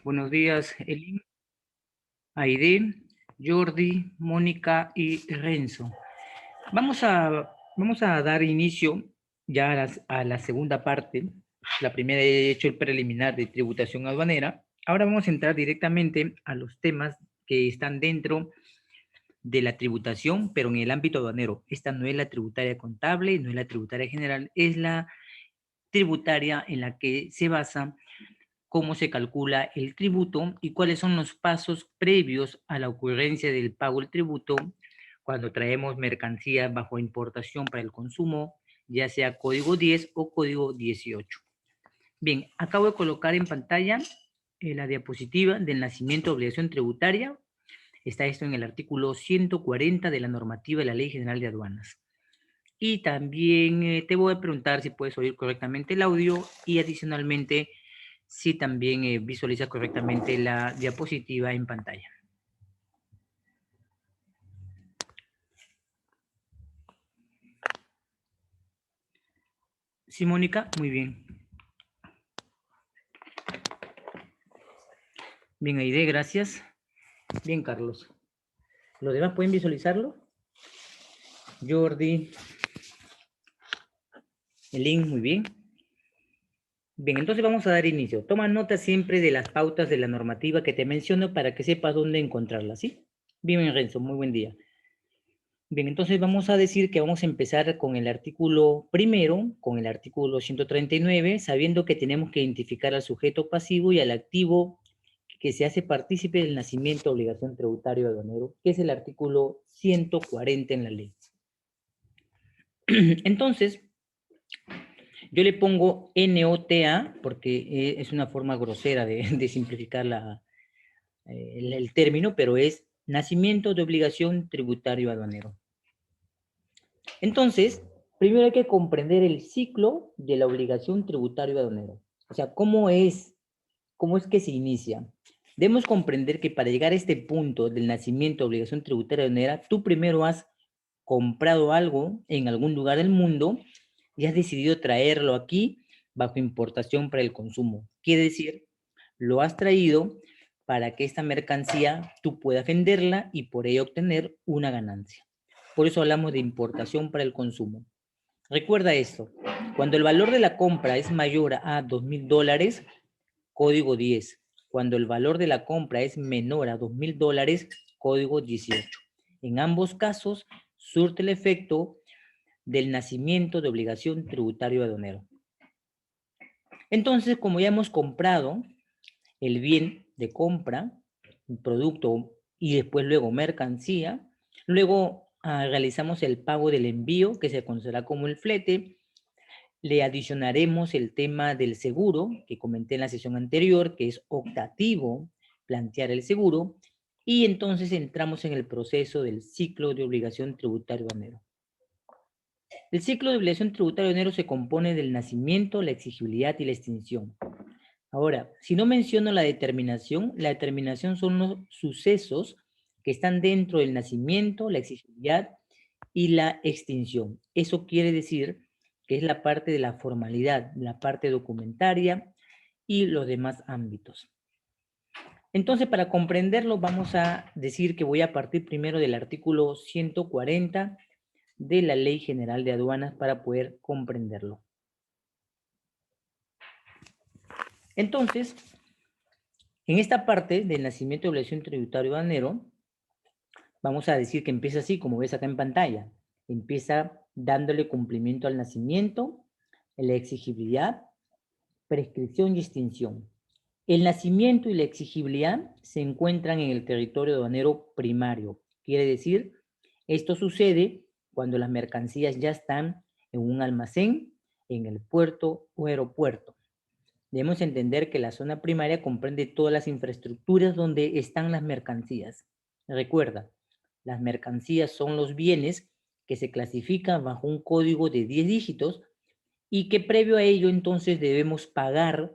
Buenos días, Elin, Aide, Jordi, Mónica y Renzo. Vamos a dar inicio ya a la segunda parte. La primera he hecho el preliminar de tributación aduanera. Ahora vamos a entrar directamente a los temas que están dentro de la tributación, pero en el ámbito aduanero. Esta no es la tributaria contable, no es la tributaria general, es la tributaria en la que se basa cómo se calcula el tributo y cuáles son los pasos previos a la ocurrencia del pago del tributo cuando traemos mercancías bajo importación para el consumo, ya sea código 10 o código 18. Bien, acabo de colocar en pantalla la diapositiva del nacimiento de obligación tributaria. Está esto en el artículo 140 de la normativa de la Ley General de Aduanas. Y también te voy a preguntar si puedes oír correctamente el audio y adicionalmente si también visualiza correctamente la diapositiva en pantalla. Sí, Mónica, muy bien. Bien, Aide, gracias. Bien, Carlos. ¿Los demás pueden visualizarlo? Jordi. Elin, muy bien. Bien, entonces vamos a dar inicio. Toma nota siempre de las pautas de la normativa que te menciono para que sepas dónde encontrarla, ¿sí? Bien, Renzo, muy buen día. Bien, entonces vamos a decir que vamos a empezar con el artículo primero, con el artículo 139, sabiendo que tenemos que identificar al sujeto pasivo y al activo que se hace partícipe del nacimiento de obligación tributaria aduanero, que es el artículo 140 en la ley. Entonces, yo le pongo NOTA, porque es una forma grosera de simplificar el término, pero es nacimiento de obligación tributario aduanero. Entonces, primero hay que comprender el ciclo de la obligación tributaria aduanero. O sea, ¿cómo es que se inicia? Debemos comprender que para llegar a este punto del nacimiento de obligación tributaria aduanera, tú primero has comprado algo en algún lugar del mundo y has decidido traerlo aquí bajo importación para el consumo. Quiere decir, lo has traído para que esta mercancía tú puedas venderla y por ello obtener una ganancia. Por eso hablamos de importación para el consumo. Recuerda esto, cuando el valor de la compra es mayor a $2,000, código 10. Cuando el valor de la compra es menor a $2,000, código 18. En ambos casos, surte el efecto del nacimiento de obligación tributario aduanero. Entonces, como ya hemos comprado el bien de compra, un producto y después luego mercancía, luego realizamos el pago del envío, que se conocerá como el flete. Le adicionaremos el tema del seguro, que comenté en la sesión anterior, que es optativo plantear el seguro, y entonces entramos en el proceso del ciclo de obligación tributaria aduanero. El ciclo de obligación tributaria aduanero se compone del nacimiento, la exigibilidad y la extinción. Ahora, si no menciono la determinación son los sucesos que están dentro del nacimiento, la exigibilidad y la extinción. Eso quiere decir que es la parte de la formalidad, la parte documentaria y los demás ámbitos. Entonces, para comprenderlo, vamos a decir que voy a partir primero del artículo 140 de la Ley General de Aduanas para poder comprenderlo. Entonces, en esta parte del nacimiento de obligación tributaria aduanero, vamos a decir que empieza así, como ves acá en pantalla. Empieza dándole cumplimiento al nacimiento, la exigibilidad, prescripción y extinción. El nacimiento y la exigibilidad se encuentran en el territorio aduanero primario. Quiere decir, esto sucede cuando las mercancías ya están en un almacén, en el puerto o aeropuerto. Debemos entender que la zona primaria comprende todas las infraestructuras donde están las mercancías. Recuerda, las mercancías son los bienes que se clasifican bajo un código de 10 dígitos y que previo a ello entonces debemos pagar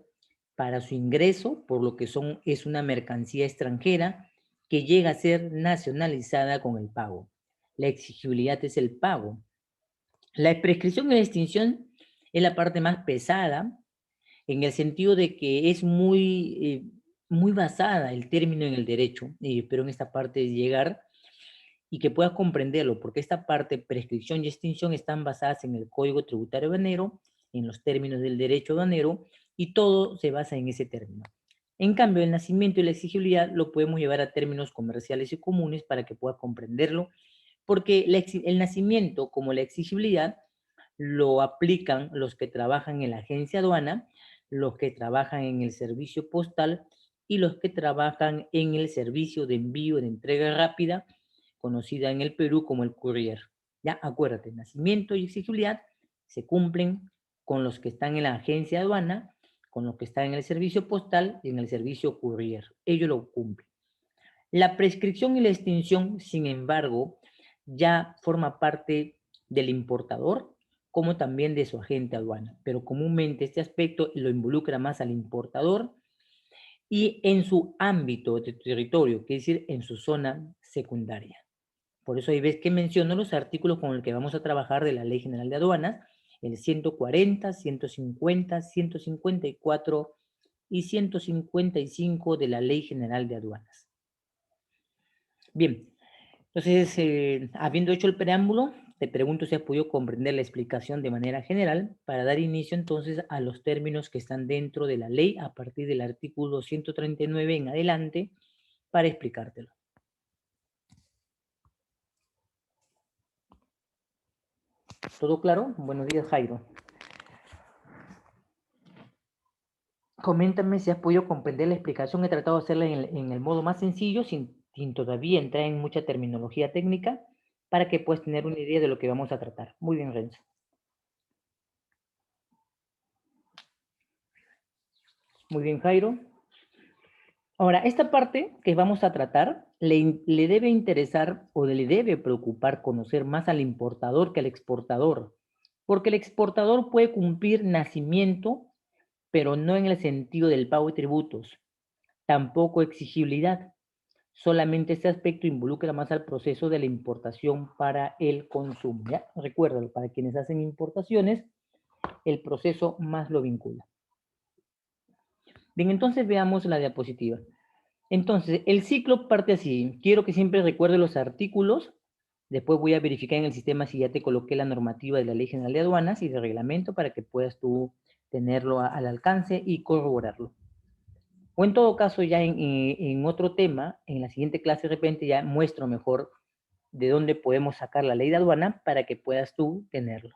para su ingreso, por lo que es una mercancía extranjera que llega a ser nacionalizada con el pago. La exigibilidad es el pago. La prescripción y la extinción es la parte más pesada, en el sentido de que es muy muy basada el término en el derecho, y espero en esta parte llegar y que puedas comprenderlo, porque esta parte, prescripción y extinción, están basadas en el Código Tributario Aduanero, en los términos del derecho aduanero, y todo se basa en ese término. En cambio, el nacimiento y la exigibilidad lo podemos llevar a términos comerciales y comunes para que puedas comprenderlo, porque el nacimiento, como la exigibilidad, lo aplican los que trabajan en la agencia aduana, los que trabajan en el servicio postal y los que trabajan en el servicio de envío de entrega rápida, conocida en el Perú como el courier. Ya, acuérdate, nacimiento y exigibilidad se cumplen con los que están en la agencia aduana, con los que están en el servicio postal y en el servicio courier. Ellos lo cumplen. La prescripción y la extinción, sin embargo, ya forma parte del importador como también de su agente aduana, pero comúnmente este aspecto lo involucra más al importador y en su ámbito de territorio, que es decir, en su zona secundaria. Por eso ahí ves que menciono los artículos con los que vamos a trabajar de la Ley General de Aduanas, el 140, 150, 154 y 155 de la Ley General de Aduanas. Bien, entonces, habiendo hecho el preámbulo, te pregunto si has podido comprender la explicación de manera general para dar inicio entonces a los términos que están dentro de la ley a partir del artículo 139 en adelante para explicártelo. ¿Todo claro? Buenos días, Jairo. Coméntame si has podido comprender la explicación. He tratado de hacerla en el modo más sencillo, sin todavía entrar en mucha terminología técnica, para que puedas tener una idea de lo que vamos a tratar. Muy bien, Renzo. Muy bien, Jairo. Ahora, esta parte que vamos a tratar le debe interesar o le debe preocupar conocer más al importador que al exportador, porque el exportador puede cumplir nacimiento, pero no en el sentido del pago de tributos, tampoco exigibilidad. Solamente este aspecto involucra más al proceso de la importación para el consumo. ¿Ya? Recuérdalo, para quienes hacen importaciones, el proceso más lo vincula. Bien, entonces veamos la diapositiva. Entonces, el ciclo parte así. Quiero que siempre recuerde los artículos. Después voy a verificar en el sistema si ya te coloqué la normativa de la Ley General de Aduanas y de reglamento para que puedas tú tenerlo al alcance y corroborarlo. O en todo caso, ya en otro tema, en la siguiente clase de repente ya muestro mejor de dónde podemos sacar la ley de aduana para que puedas tú tenerlo.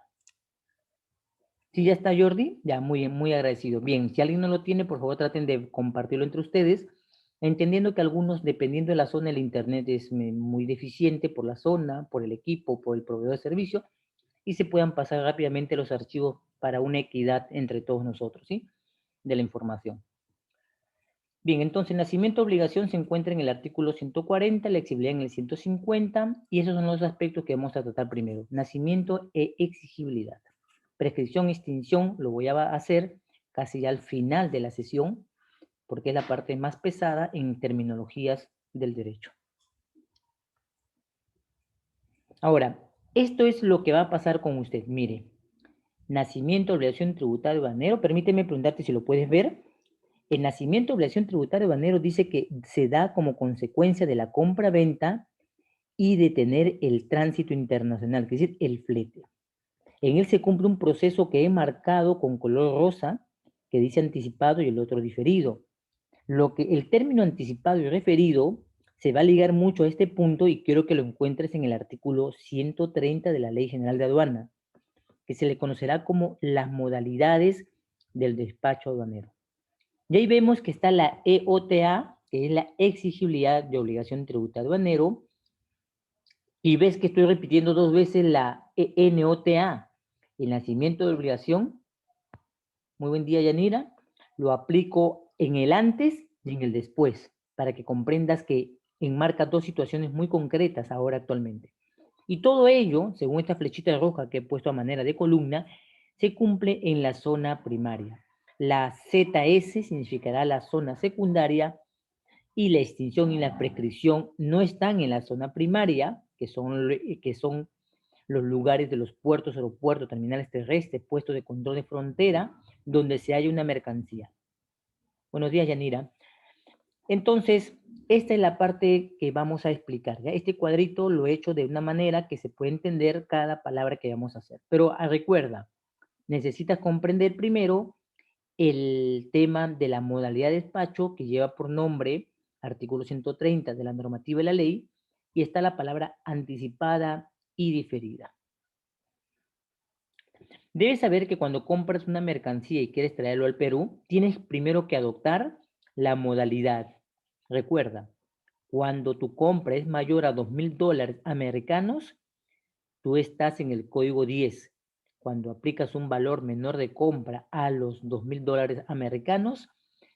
Si ya está Jordi, ya muy agradecido. Bien, si alguien no lo tiene, por favor traten de compartirlo entre ustedes, entendiendo que algunos, dependiendo de la zona, el internet es muy deficiente por la zona, por el equipo, por el proveedor de servicio, y se puedan pasar rápidamente los archivos para una equidad entre todos nosotros, ¿sí? De la información. Bien, entonces, nacimiento obligación se encuentra en el artículo 140, la exigibilidad en el 150, y esos son los aspectos que vamos a tratar primero. Nacimiento e exigibilidad. Prescripción, extinción, lo voy a hacer casi ya al final de la sesión, porque es la parte más pesada en terminologías del derecho. Ahora, esto es lo que va a pasar con usted. Mire, nacimiento, obligación tributaria aduanero, permíteme preguntarte si lo puedes ver. El nacimiento, obligación tributaria aduanero dice que se da como consecuencia de la compra-venta y de tener el tránsito internacional, es decir, el flete. En él se cumple un proceso que he marcado con color rosa, que dice anticipado y el otro diferido. Lo que el término anticipado y referido se va a ligar mucho a este punto y quiero que lo encuentres en el artículo 130 de la Ley General de Aduana, que se le conocerá como las modalidades del despacho aduanero. Y ahí vemos que está la EOTA, que es la exigibilidad de obligación tributaria aduanero, y ves que estoy repitiendo dos veces la ENOTA, el nacimiento de obligación. Muy buen día, Yanira. Lo aplico en el antes y en el después, para que comprendas que enmarca dos situaciones muy concretas ahora actualmente. Y todo ello, según esta flechita roja que he puesto a manera de columna, se cumple en la zona primaria. La ZS significará la zona secundaria y la extinción y la prescripción no están en la zona primaria, que son los lugares de los puertos, aeropuertos, terminales terrestres, puestos de control de frontera, donde se halla una mercancía. Buenos días, Yanira. Entonces, esta es la parte que vamos a explicar, ¿ya? Este cuadrito lo he hecho de una manera que se puede entender cada palabra que vamos a hacer. Pero recuerda, necesitas comprender primero el tema de la modalidad de despacho que lleva por nombre artículo 130 de la normativa de la ley y está la palabra anticipada y diferida. Debes saber que cuando compras una mercancía y quieres traerlo al Perú, tienes primero que adoptar la modalidad. Recuerda, cuando tu compra es mayor a $2,000 americanos, tú estás en el código 10. Cuando aplicas un valor menor de compra a los $2,000 americanos,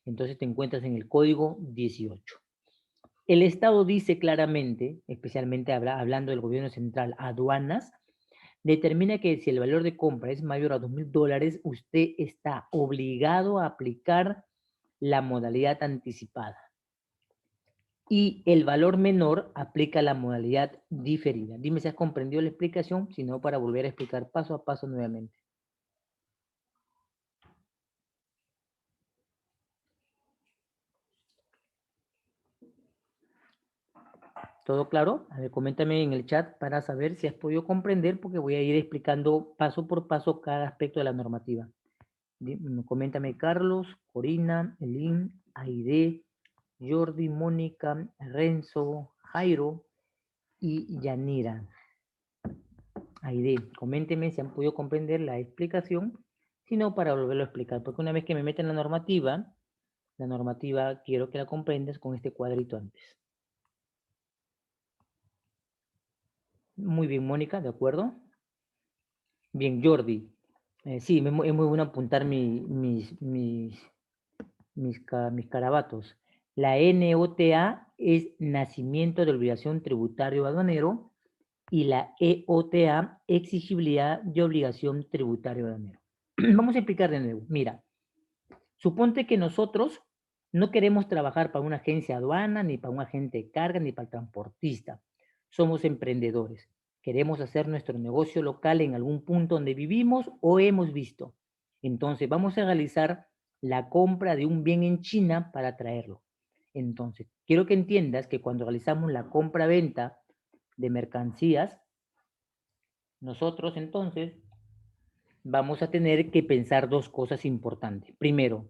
entonces te encuentras en el código 18. El Estado dice claramente, especialmente hablando del gobierno central, aduanas, determina que si el valor de compra es mayor a $2,000, usted está obligado a aplicar la modalidad anticipada. Y el valor menor aplica la modalidad diferida. Dime si has comprendido la explicación, si no, para volver a explicar paso a paso nuevamente. ¿Todo claro? A ver, coméntame en el chat para saber si has podido comprender, porque voy a ir explicando paso por paso cada aspecto de la normativa. Coméntame Carlos, Corina, Elin, Aide, Jordi, Mónica, Renzo, Jairo y Yanira. Aide, coménteme si han podido comprender la explicación, si no, para volverlo a explicar, porque una vez que me meten la normativa quiero que la comprendas con este cuadrito antes. Muy bien, Mónica, ¿de acuerdo? Bien, Jordi. Sí, es muy bueno apuntar mis carabatos. La NOTA es nacimiento de obligación tributario aduanero y la EOTA, exigibilidad de obligación tributario aduanero. Vamos a explicar de nuevo. Mira, suponte que nosotros no queremos trabajar para una agencia aduana, ni para un agente de carga, ni para el transportista. Somos emprendedores. Queremos hacer nuestro negocio local en algún punto donde vivimos o hemos visto. Entonces, vamos a realizar la compra de un bien en China para traerlo. Entonces, quiero que entiendas que cuando realizamos la compra-venta de mercancías, nosotros entonces vamos a tener que pensar dos cosas importantes. Primero,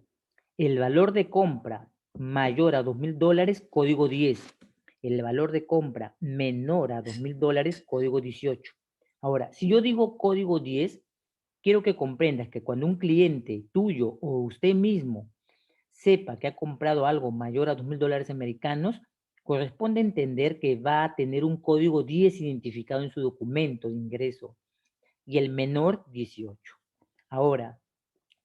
el valor de compra mayor a $2,000, código 10. El valor de compra menor a $2,000, código 18. Ahora, si yo digo código 10, quiero que comprendas que cuando un cliente tuyo o usted mismo sepa que ha comprado algo mayor a $2,000 americanos, corresponde entender que va a tener un código 10 identificado en su documento de ingreso y el menor 18. Ahora,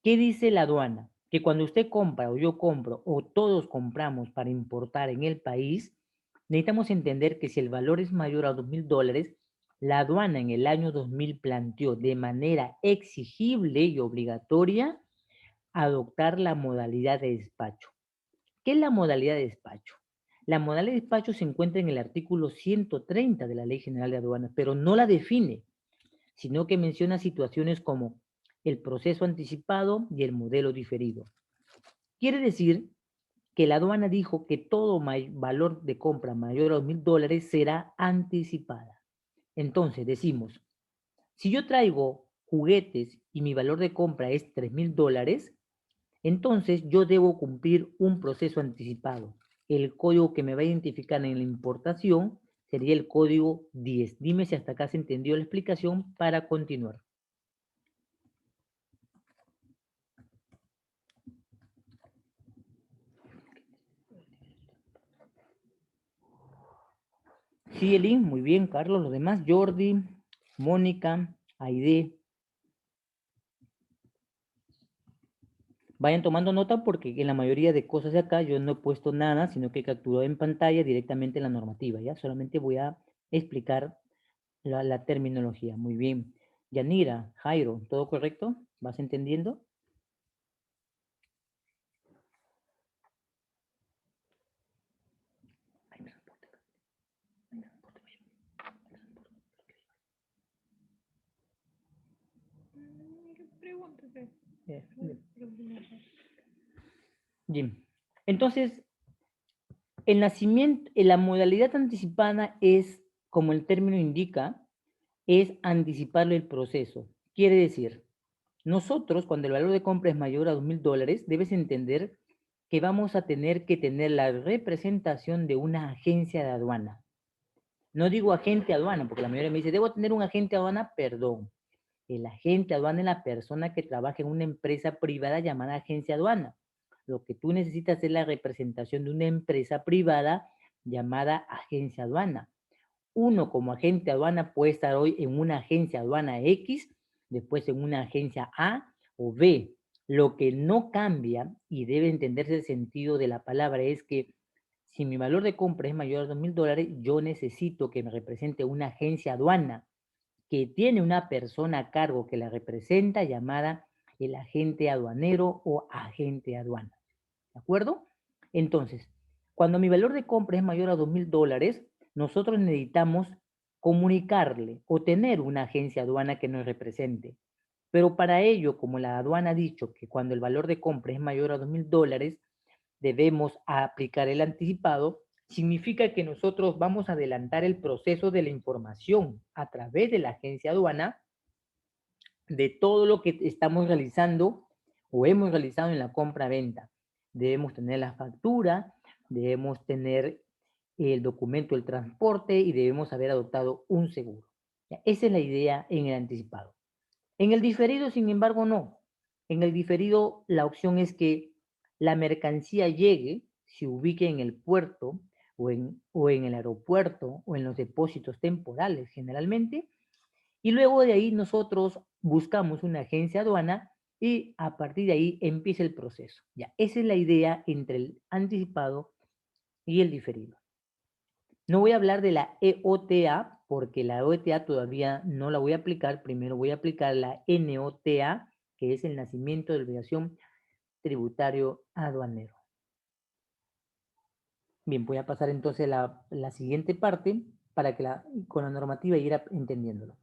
¿qué dice la aduana? Que cuando usted compra o yo compro o todos compramos para importar en el país, necesitamos entender que si el valor es mayor a $2,000, la aduana en el año 2000 planteó de manera exigible y obligatoria adoptar la modalidad de despacho. ¿Qué es la modalidad de despacho? La modalidad de despacho se encuentra en el artículo 130 de la Ley General de Aduanas, pero no la define, sino que menciona situaciones como el proceso anticipado y el modelo diferido. Quiere decir que la aduana dijo que todo valor de compra mayor a $2,000 será anticipada. Entonces decimos, si yo traigo juguetes y mi valor de compra es $3,000, entonces yo debo cumplir un proceso anticipado. El código que me va a identificar en la importación sería el código 10. Dime si hasta acá se entendió la explicación para continuar. Sí, Elin, muy bien, Carlos, los demás, Jordi, Mónica, Aide. Vayan tomando nota porque en la mayoría de cosas de acá yo no he puesto nada, sino que capturado en pantalla directamente la normativa, ¿ya? Solamente voy a explicar la terminología. Muy bien. Yanira, Jairo, ¿todo correcto? ¿Vas entendiendo? Bien. Entonces, El nacimiento, la modalidad anticipada es, como el término indica, es anticiparle el proceso. Quiere decir, nosotros, cuando el valor de compra es mayor a $2.000, debes entender que vamos a tener que tener la representación de una agencia de aduana. No digo agente de aduana, porque la mayoría me dice, ¿debo tener un agente de aduana? Perdón. El agente de aduana es la persona que trabaja en una empresa privada llamada agencia de aduana. Lo que tú necesitas es la representación de una empresa privada llamada agencia de aduana. Uno como agente de aduana puede estar hoy en una agencia de aduana X, después en una agencia A o B. Lo que no cambia y debe entenderse el sentido de la palabra es que si mi valor de compra es mayor a $2.000, yo necesito que me represente una agencia aduana que tiene una persona a cargo que la representa llamada el agente aduanero o agente de aduana. ¿De acuerdo? Entonces, cuando mi valor de compra es mayor a $2.000, nosotros necesitamos comunicarle o tener una agencia aduana que nos represente. Pero para ello, como la aduana ha dicho que cuando el valor de compra es mayor a $2.000, debemos aplicar el anticipado, significa que nosotros vamos a adelantar el proceso de la información a través de la agencia aduana de todo lo que estamos realizando o hemos realizado en la compra-venta. Debemos tener la factura, debemos tener el documento del transporte y debemos haber adoptado un seguro. Esa es la idea en el anticipado. En el diferido, sin embargo, no. En el diferido, la opción es que la mercancía llegue, se ubique en el puerto o en el aeropuerto o en los depósitos temporales generalmente, y luego de ahí nosotros buscamos una agencia aduana y a partir de ahí empieza el proceso. Ya, esa es la idea entre el anticipado y el diferido. No voy a hablar de la EOTA porque la EOTA todavía no la voy a aplicar. Primero voy a aplicar la NOTA, que es el nacimiento de la obligación tributario aduanero. Bien, voy a pasar entonces la siguiente parte para que con la normativa ir entendiéndolo.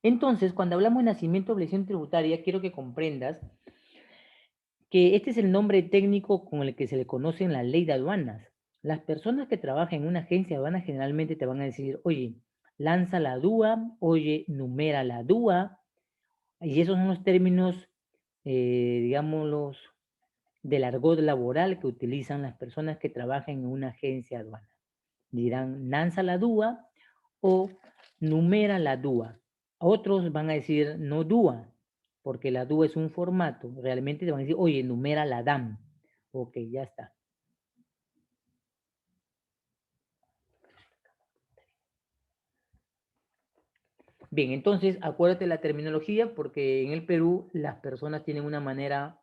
Entonces, cuando hablamos de nacimiento de obligación tributaria, quiero que comprendas que este es el nombre técnico con el que se le conoce en la ley de aduanas. Las personas que trabajan en una agencia de aduanas generalmente te van a decir, oye, lanza la DUA, oye, numera la DUA, y esos son los términos, digámoslos, del argot laboral que utilizan las personas que trabajan en una agencia de aduanas. Dirán, lanza la DUA o numera la DUA. Otros van a decir, no DUA, porque la DUA es un formato. Realmente te van a decir, oye, numera la DAM. Ok, ya está. Bien, entonces acuérdate la terminología porque en el Perú las personas tienen una manera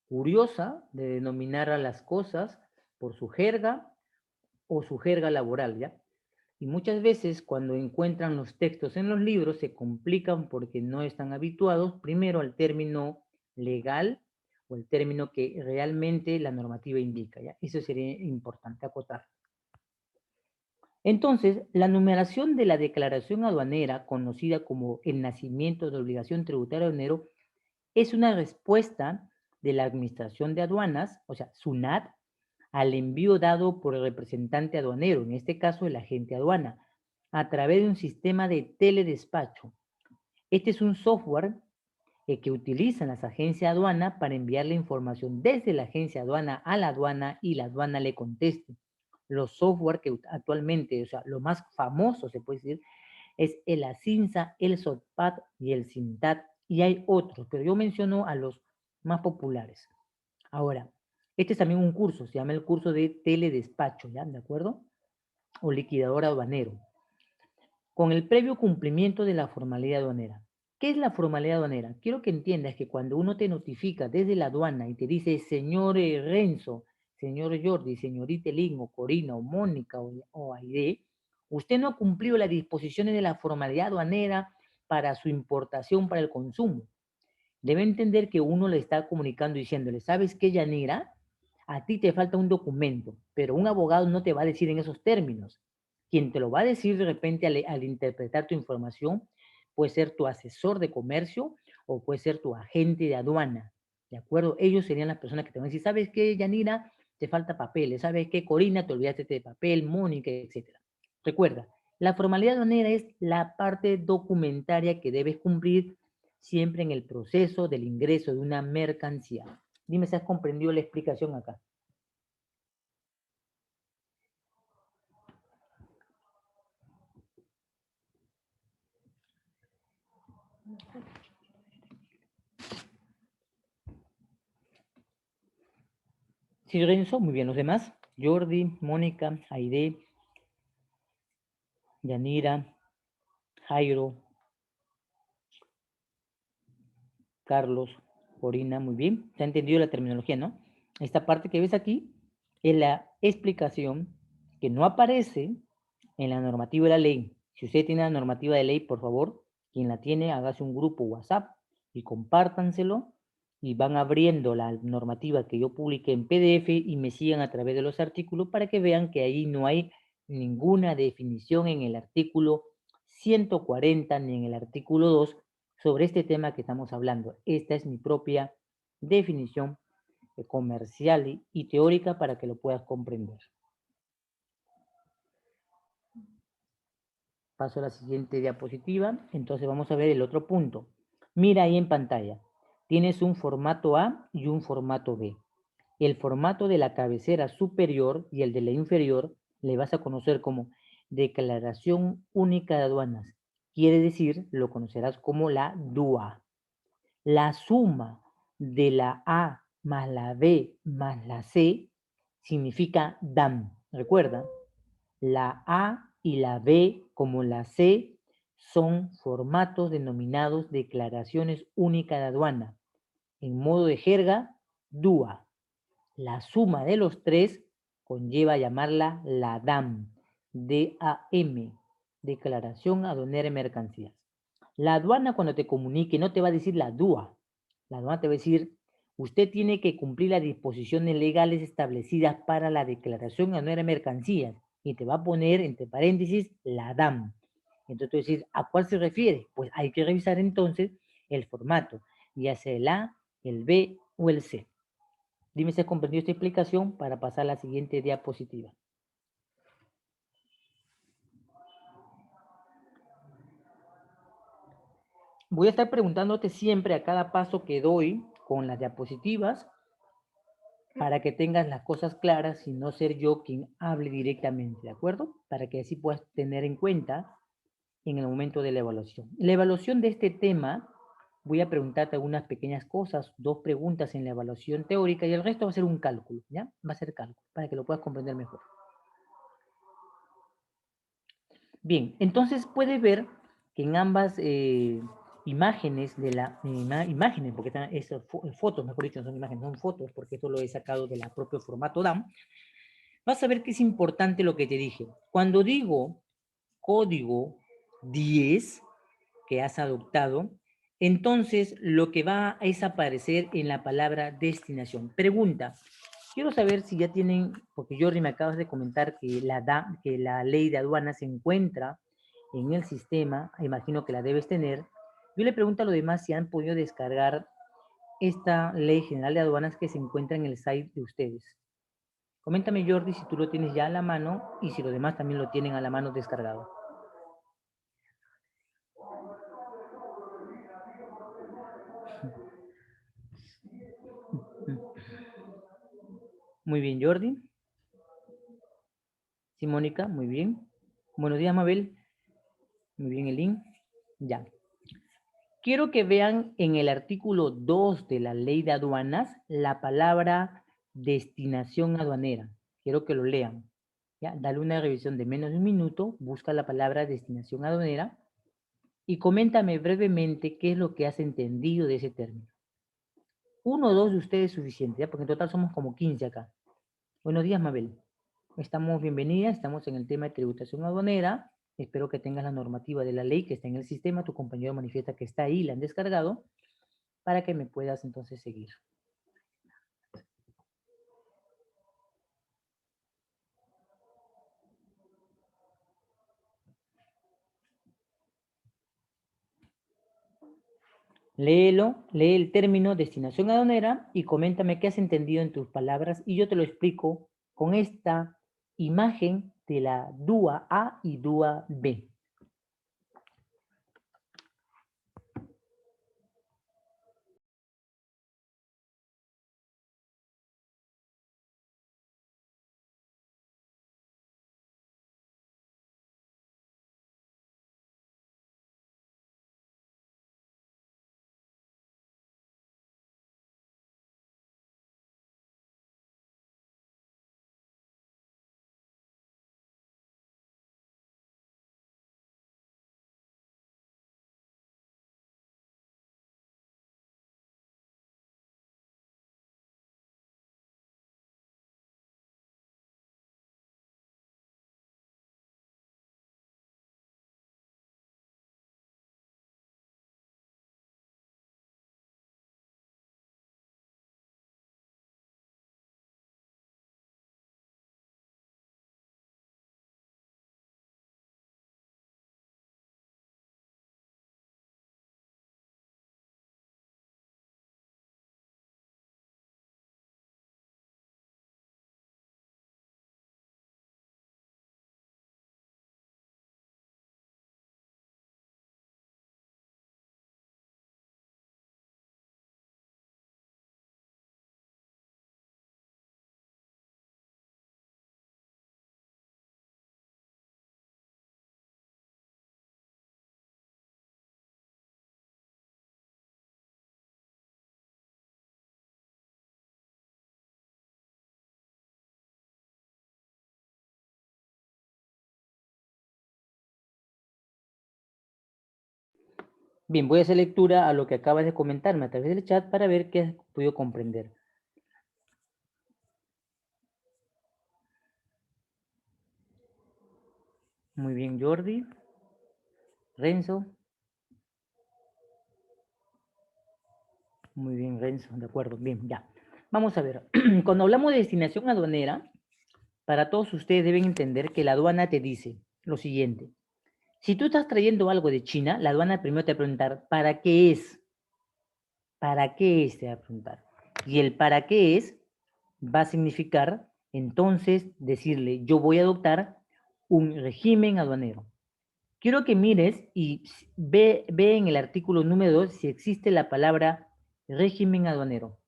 curiosa de denominar a las cosas por su jerga o su jerga laboral, ¿ya? Y muchas veces cuando encuentran los textos en los libros se complican porque no están habituados primero al término legal o el término que realmente la normativa indica, ¿ya? Eso sería importante acotar. Entonces, la numeración de la declaración aduanera, conocida como el nacimiento de obligación tributaria aduanero, es una respuesta de la Administración de Aduanas, o sea, SUNAT, al envío dado por el representante aduanero, en este caso el agente aduana, a través de un sistema de teledespacho. Este es un software que utilizan las agencias de aduana para enviar la información desde la agencia de aduana a la aduana y la aduana le conteste. Los software que actualmente, o sea, lo más famoso se puede decir, es el ASINSA, el SOTPAD y el SINTAT, y hay otros, pero yo menciono a los más populares. Ahora, este es también un curso, se llama el curso de teledespacho, ¿ya? ¿De acuerdo? O liquidador aduanero. Con el previo cumplimiento de la formalidad aduanera. ¿Qué es la formalidad aduanera? Quiero que entiendas que cuando uno te notifica desde la aduana y te dice, señor Renzo, señor Jordi, señorita Elin, o Corina, o Mónica, o Aide, usted no ha cumplido las disposiciones de la formalidad aduanera para su importación para el consumo. Debe entender que uno le está comunicando diciéndole, ¿sabes qué, Yanira? A ti te falta un documento, pero un abogado no te va a decir en esos términos. Quien te lo va a decir de repente al interpretar tu información puede ser tu asesor de comercio o puede ser tu agente de aduana, ¿de acuerdo? Ellos serían las personas que te van a decir, ¿sabes qué, Yanira? te falta papel, ¿sabes qué? Corina, te olvidaste de papel, Mónica, etcétera. Recuerda, la formalidad aduanera es la parte documentaria que debes cumplir siempre en el proceso del ingreso de una mercancía. Dime si has comprendido la explicación acá. Sí, Renzo, muy bien. ¿Los demás? Jordi, Mónica, Aide, Yanira, Jairo, Carlos, Corina, muy bien. Se ha entendido la terminología, ¿no? Esta parte que ves aquí es la explicación que no aparece en la normativa de la ley. Si usted tiene la normativa de ley, por favor, quien la tiene, hágase un grupo WhatsApp y compártanselo y van abriendo la normativa que yo publiqué en PDF y me sigan a través de los artículos para que vean que ahí no hay ninguna definición en el artículo 140 ni en el artículo 2 sobre este tema que estamos hablando. Esta es mi propia definición comercial y teórica para que lo puedas comprender. Paso a la siguiente diapositiva. Entonces vamos a ver el otro punto. Mira ahí en pantalla. Tienes un formato A y un formato B. El formato de la cabecera superior y el de la inferior le vas a conocer como Declaración Única de Aduanas. Quiere decir, lo conocerás como la DUA. La suma de la A más la B más la C significa DAM. Recuerda, la A y la B como la C son formatos denominados declaraciones únicas de aduana. En modo de jerga, DUA. La suma de los tres conlleva llamarla la DAM, D-A-M, Declaración Aduanera de Mercancías. La aduana cuando te comunique no te va a decir la DUA. La aduana te va a decir, usted tiene que cumplir las disposiciones legales establecidas para la declaración aduanera de mercancías y te va a poner entre paréntesis la DAM. Entonces tú decís, ¿a cuál se refiere? Pues hay que revisar entonces el formato, ya sea el A, el B o el C. Dime si has comprendido esta explicación para pasar a la siguiente diapositiva. Voy a estar preguntándote siempre a cada paso que doy con las diapositivas para que tengas las cosas claras y no ser yo quien hable directamente, ¿de acuerdo? Para que así puedas tener en cuenta en el momento de la evaluación. La evaluación de este tema, voy a preguntarte algunas pequeñas cosas, 2 preguntas en la evaluación teórica y el resto va a ser un cálculo, ¿ya? Va a ser cálculo, para que lo puedas comprender mejor. Bien, entonces puedes ver que en ambas imágenes imágenes, porque están esas fotos, mejor dicho, no son imágenes, son fotos, porque esto lo he sacado del propio formato DAM, vas a ver que es importante lo que te dije. Cuando digo código 10 que has adoptado, entonces lo que va es aparecer en la palabra destinación. Pregunta, quiero saber si ya tienen, porque Jordi me acabas de comentar que que la ley de aduanas se encuentra en el sistema, imagino que la debes tener. Yo le pregunto a los demás si han podido descargar esta ley general de aduanas que se encuentra en el site de ustedes. Coméntame, Jordi, si tú lo tienes ya a la mano y si los demás también lo tienen a la mano descargado. Muy bien, Jordi. Sí, Mónica, muy bien. Buenos días, Mabel. Muy bien, Elín. Ya. Quiero que vean en el artículo 2 de la ley de aduanas la palabra destinación aduanera. Quiero que lo lean. ¿Ya? Dale una revisión de menos de un minuto, busca la palabra destinación aduanera y coméntame brevemente qué es lo que has entendido de ese término. Uno o dos de ustedes es suficiente, ¿ya? Porque en total somos como 15 acá. Buenos días, Mabel. Estamos bienvenidas, estamos en el tema de tributación aduanera. Espero que tengas la normativa de la ley que está en el sistema. Tu compañero manifiesta que está ahí, la han descargado, para que me puedas entonces seguir. Léelo, lee el término destinación aduanera y coméntame qué has entendido en tus palabras y yo te lo explico con esta imagen de la DUA A y DUA B. Bien, voy a hacer lectura a lo que acabas de comentarme a través del chat para ver qué has podido comprender. Muy bien, Jordi. Renzo. Muy bien, Renzo, de acuerdo. Bien, ya. Vamos a ver. Cuando hablamos de destinación aduanera, para todos ustedes deben entender que la aduana te dice lo siguiente. Si tú estás trayendo algo de China, la aduana primero te va a preguntar, ¿para qué es? ¿Para qué es? Te va a preguntar. Y el para qué es va a significar, entonces, decirle, yo voy a adoptar un régimen aduanero. Quiero que mires y ve en el artículo número 2 si existe la palabra régimen aduanero.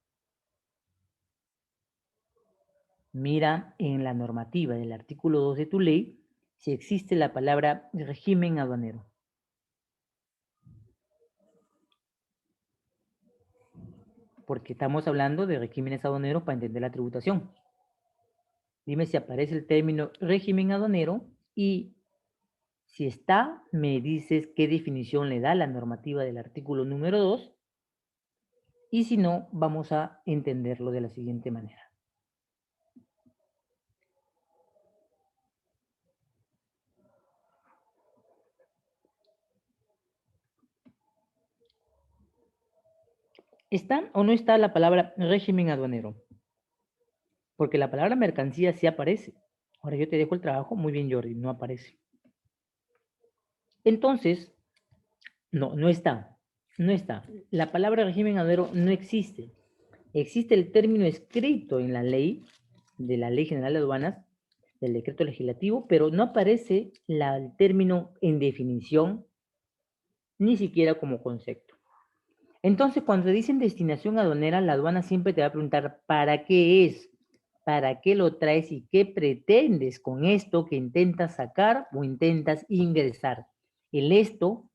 Mira en la normativa del artículo 2 de tu ley si existe la palabra régimen aduanero. Porque estamos hablando de regímenes aduaneros para entender la tributación. Dime si aparece el término régimen aduanero y si está, me dices qué definición le da la normativa del artículo número 2 y si no, vamos a entenderlo de la siguiente manera. ¿Está o no está la palabra régimen aduanero? Porque la palabra mercancía sí aparece. Ahora yo te dejo el trabajo. Muy bien, Jordi, no aparece. Entonces, no está. No está. La palabra régimen aduanero no existe. Existe el término escrito en la ley, de la Ley General de Aduanas, del decreto legislativo, pero no aparece el término en definición, ni siquiera como concepto. Entonces, cuando dicen destinación aduanera, la aduana siempre te va a preguntar, ¿para qué es? ¿Para qué lo traes y qué pretendes con esto que intentas sacar o intentas ingresar? El esto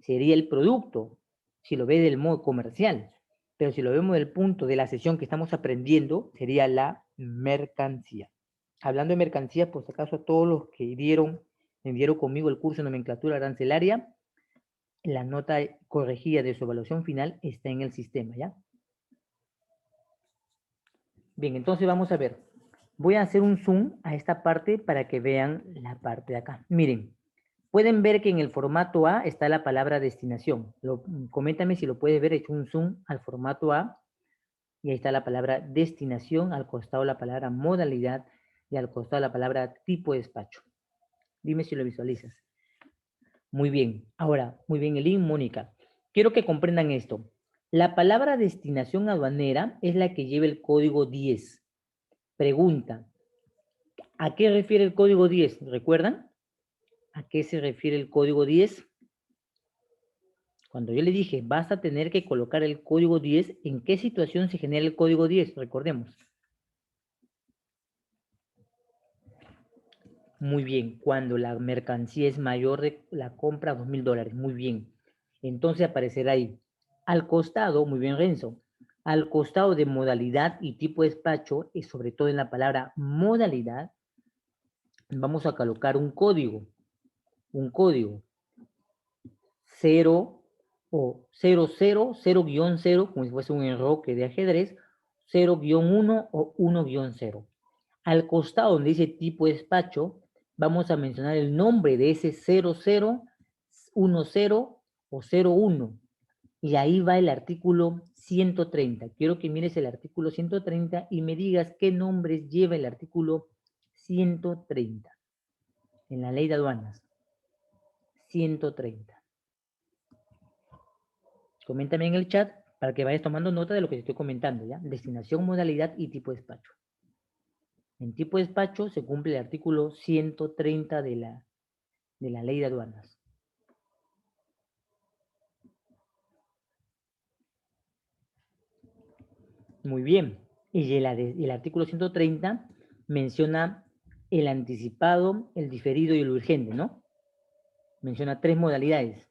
sería el producto, si lo ves del modo comercial, pero si lo vemos del punto de la sesión que estamos aprendiendo, sería la mercancía. Hablando de mercancía, por si acaso a todos los que dieron conmigo el curso de nomenclatura arancelaria, la nota corregida de su evaluación final está en el sistema, ¿ya? Bien, entonces vamos a ver. Voy a hacer un zoom a esta parte para que vean la parte de acá. Miren, pueden ver que en el formato A está la palabra destinación. Coméntame si lo puedes ver, he hecho un zoom al formato A y ahí está la palabra destinación, al costado la palabra modalidad y al costado la palabra tipo de despacho. Dime si lo visualizas. Muy bien. Ahora, muy bien, Elin, Mónica. quiero que comprendan esto. La palabra destinación aduanera es la que lleva el código 10. Pregunta, ¿a qué refiere el código 10? ¿Recuerdan? ¿A qué se refiere el código 10? Cuando yo le dije, vas a tener que colocar el código 10, ¿en qué situación se genera el código 10? Recordemos. Muy bien, cuando la mercancía es mayor de la compra a $2,000. Muy bien. Entonces aparecerá ahí. Al costado, muy bien, Renzo, al costado de modalidad y tipo de despacho, y sobre todo en la palabra modalidad, vamos a colocar un código. 0 o 000-0, como si fuese un enroque de ajedrez, 0-1 o 1-0. Al costado donde dice tipo de despacho, vamos a mencionar el nombre de ese 00, 10 o 01. Y ahí va el artículo 130. Quiero que mires el artículo 130 y me digas qué nombres lleva el artículo 130 en la ley de aduanas. 130. Coméntame en el chat para que vayas tomando nota de lo que te estoy comentando, ¿ya? Destinación, modalidad y tipo de despacho. En tipo de despacho se cumple el artículo 130 de la ley de aduanas. Muy bien. Y el artículo 130 menciona el anticipado, el diferido y el urgente, ¿no? Menciona 3 modalidades.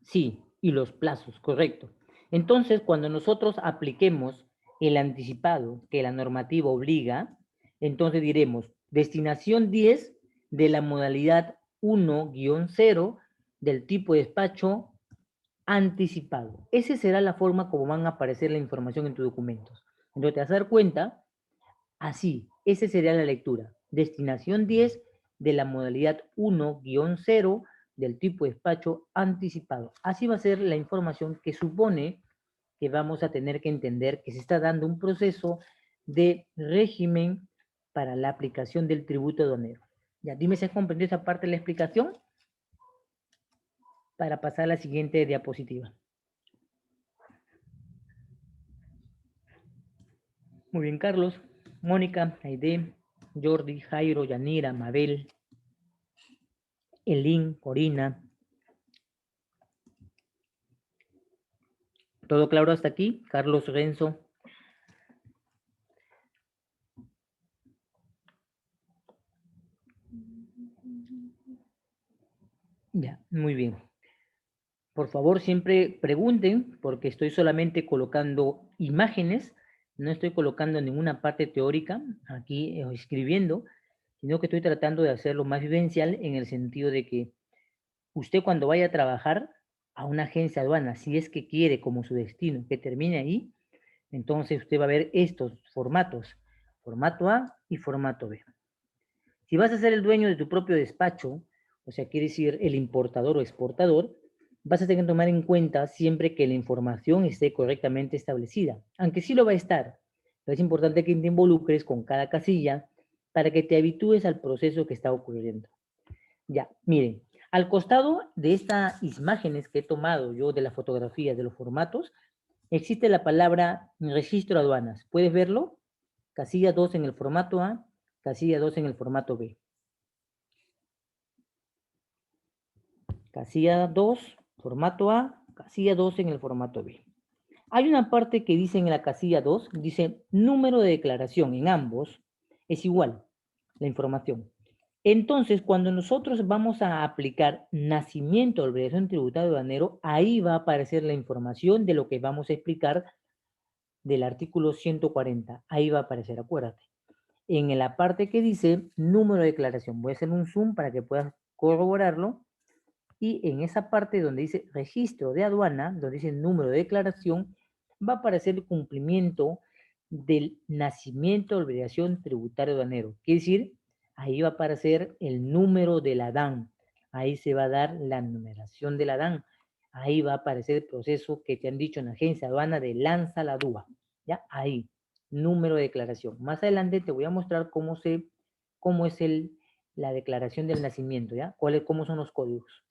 Sí, y los plazos, correcto. Entonces, cuando nosotros apliquemos el anticipado que la normativa obliga, entonces diremos destinación 10 de la modalidad 1-0 del tipo de despacho anticipado. Esa será la forma como van a aparecer la información en tus documentos. Entonces te vas a dar cuenta, así, esa sería la lectura. Destinación 10 de la modalidad 1-0 del tipo de despacho anticipado. Así va a ser la información que supone que vamos a tener que entender que se está dando un proceso de régimen para la aplicación del tributo aduanero. Ya, dime si has comprendido esa parte de la explicación para pasar a la siguiente diapositiva. Muy bien, Carlos, Mónica, Aide, Jordi, Jairo, Yanira, Mabel, Elín, Corina. ¿Todo claro hasta aquí? Carlos, Renzo. Ya, muy bien. Por favor, siempre pregunten, porque estoy solamente colocando imágenes, no estoy colocando ninguna parte teórica aquí escribiendo, sino que estoy tratando de hacerlo más vivencial en el sentido de que usted cuando vaya a trabajar a una agencia de aduana, si es que quiere como su destino que termine ahí, entonces usted va a ver estos formatos, formato A y formato B. Si vas a ser el dueño de tu propio despacho, o sea, quiere decir el importador o exportador, vas a tener que tomar en cuenta siempre que la información esté correctamente establecida, aunque sí lo va a estar, pero es importante que te involucres con cada casilla para que te habitúes al proceso que está ocurriendo. Ya, miren, al costado de estas imágenes que he tomado yo de las fotografías de los formatos, existe la palabra registro aduanas. ¿Puedes verlo? Casilla 2 en el formato A, casilla 2 en el formato B. Casilla 2, formato A, casilla 2 en el formato B. Hay una parte que dice en la casilla 2, dice número de declaración en ambos es igual, la información. Entonces, cuando nosotros vamos a aplicar nacimiento de obligación tributaria aduanero, ahí va a aparecer la información de lo que vamos a explicar del artículo 140. Ahí va a aparecer, acuérdate. En la parte que dice número de declaración, voy a hacer un zoom para que puedas corroborarlo. Y en esa parte donde dice registro de aduana, donde dice número de declaración, va a aparecer el cumplimiento del nacimiento de obligación tributaria aduanero. Quiere decir, ahí va a aparecer el número de la DAN. Ahí se va a dar la numeración de la DAN. Ahí va a aparecer el proceso que te han dicho en la agencia aduana de lanza la DUA. ¿Ya? Ahí, número de declaración. Más adelante te voy a mostrar cómo es la declaración del nacimiento, ¿ya? ¿Cómo son los códigos?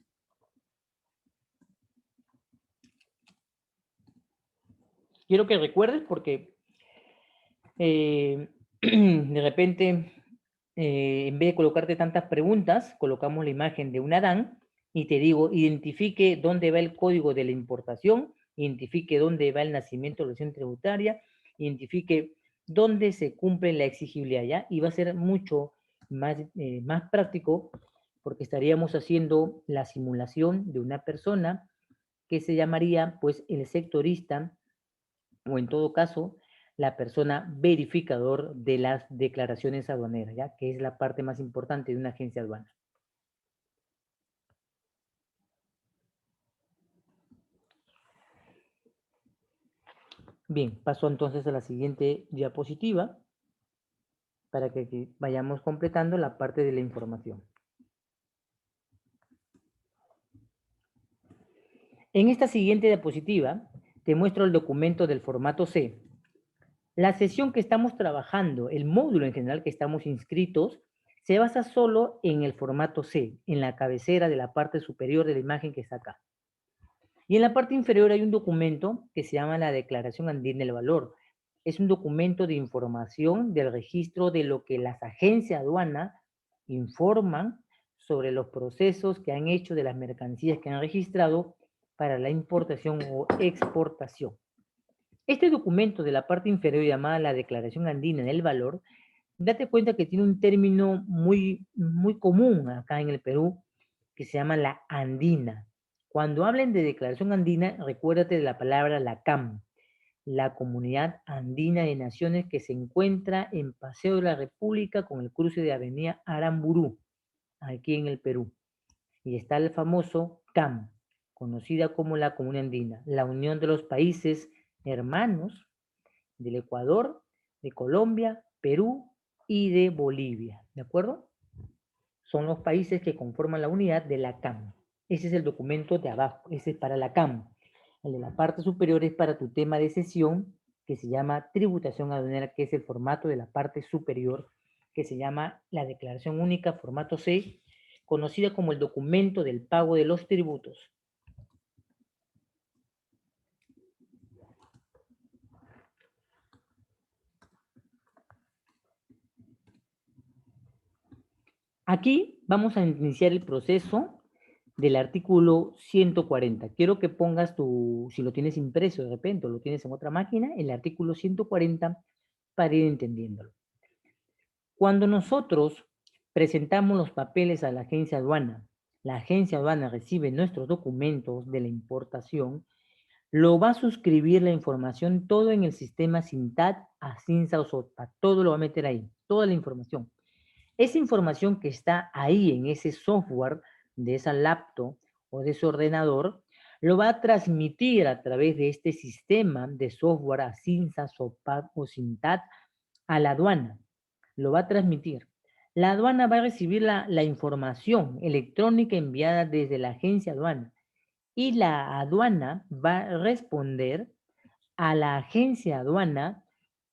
Quiero que recuerdes porque de repente, en vez de colocarte tantas preguntas, colocamos la imagen de un Adán y te digo, identifique dónde va el código de la importación, identifique dónde va el nacimiento de la relación tributaria, identifique dónde se cumple la exigibilidad, ¿ya? Y va a ser mucho más práctico porque estaríamos haciendo la simulación de una persona que se llamaría, pues, el sectorista o en todo caso, la persona verificador de las declaraciones aduaneras, ¿ya? Que es la parte más importante de una agencia aduana. Bien, paso entonces a la siguiente diapositiva para que vayamos completando la parte de la información. En esta siguiente diapositiva te muestro el documento del formato C. La sesión que estamos trabajando, el módulo en general que estamos inscritos, se basa solo en el formato C, en la cabecera de la parte superior de la imagen que está acá. Y en la parte inferior hay un documento que se llama la Declaración Andina del Valor. Es un documento de información del registro de lo que las agencias de aduana informan sobre los procesos que han hecho de las mercancías que han registrado para la importación o exportación. Este documento de la parte inferior llamada la Declaración Andina del Valor, date cuenta que tiene un término muy común acá en el Perú que se llama la andina. Cuando hablen de declaración andina, recuérdate de la palabra la CAM, la Comunidad Andina de Naciones que se encuentra en Paseo de la República con el cruce de Avenida Aramburú, aquí en el Perú. Y está el famoso CAM, conocida como la Comunidad Andina, la Unión de los Países Hermanos del Ecuador, de Colombia, Perú y de Bolivia. ¿De acuerdo? Son los países que conforman la unidad de la CAM. Ese es el documento de abajo, ese es para la CAM. El de la parte superior es para tu tema de sesión, que se llama tributación aduanera, que es el formato de la parte superior, que se llama la declaración única, formato C, conocida como el documento del pago de los tributos. Aquí vamos a iniciar el proceso del artículo 140. Quiero que pongas si lo tienes impreso de repente o lo tienes en otra máquina, el artículo 140 para ir entendiéndolo. Cuando nosotros presentamos los papeles a la agencia aduana, la agencia aduana recibe nuestros documentos de la importación, lo va a suscribir la información todo en el sistema SINTAD, ASINSA o SOTPA, todo lo va a meter ahí, toda la información. Esa información que está ahí en ese software de esa laptop o de ese ordenador, lo va a transmitir a través de este sistema de software ASINSA, SOPAD o SINTAD a la aduana. Lo va a transmitir. La aduana va a recibir la información electrónica enviada desde la agencia aduana y la aduana va a responder a la agencia aduana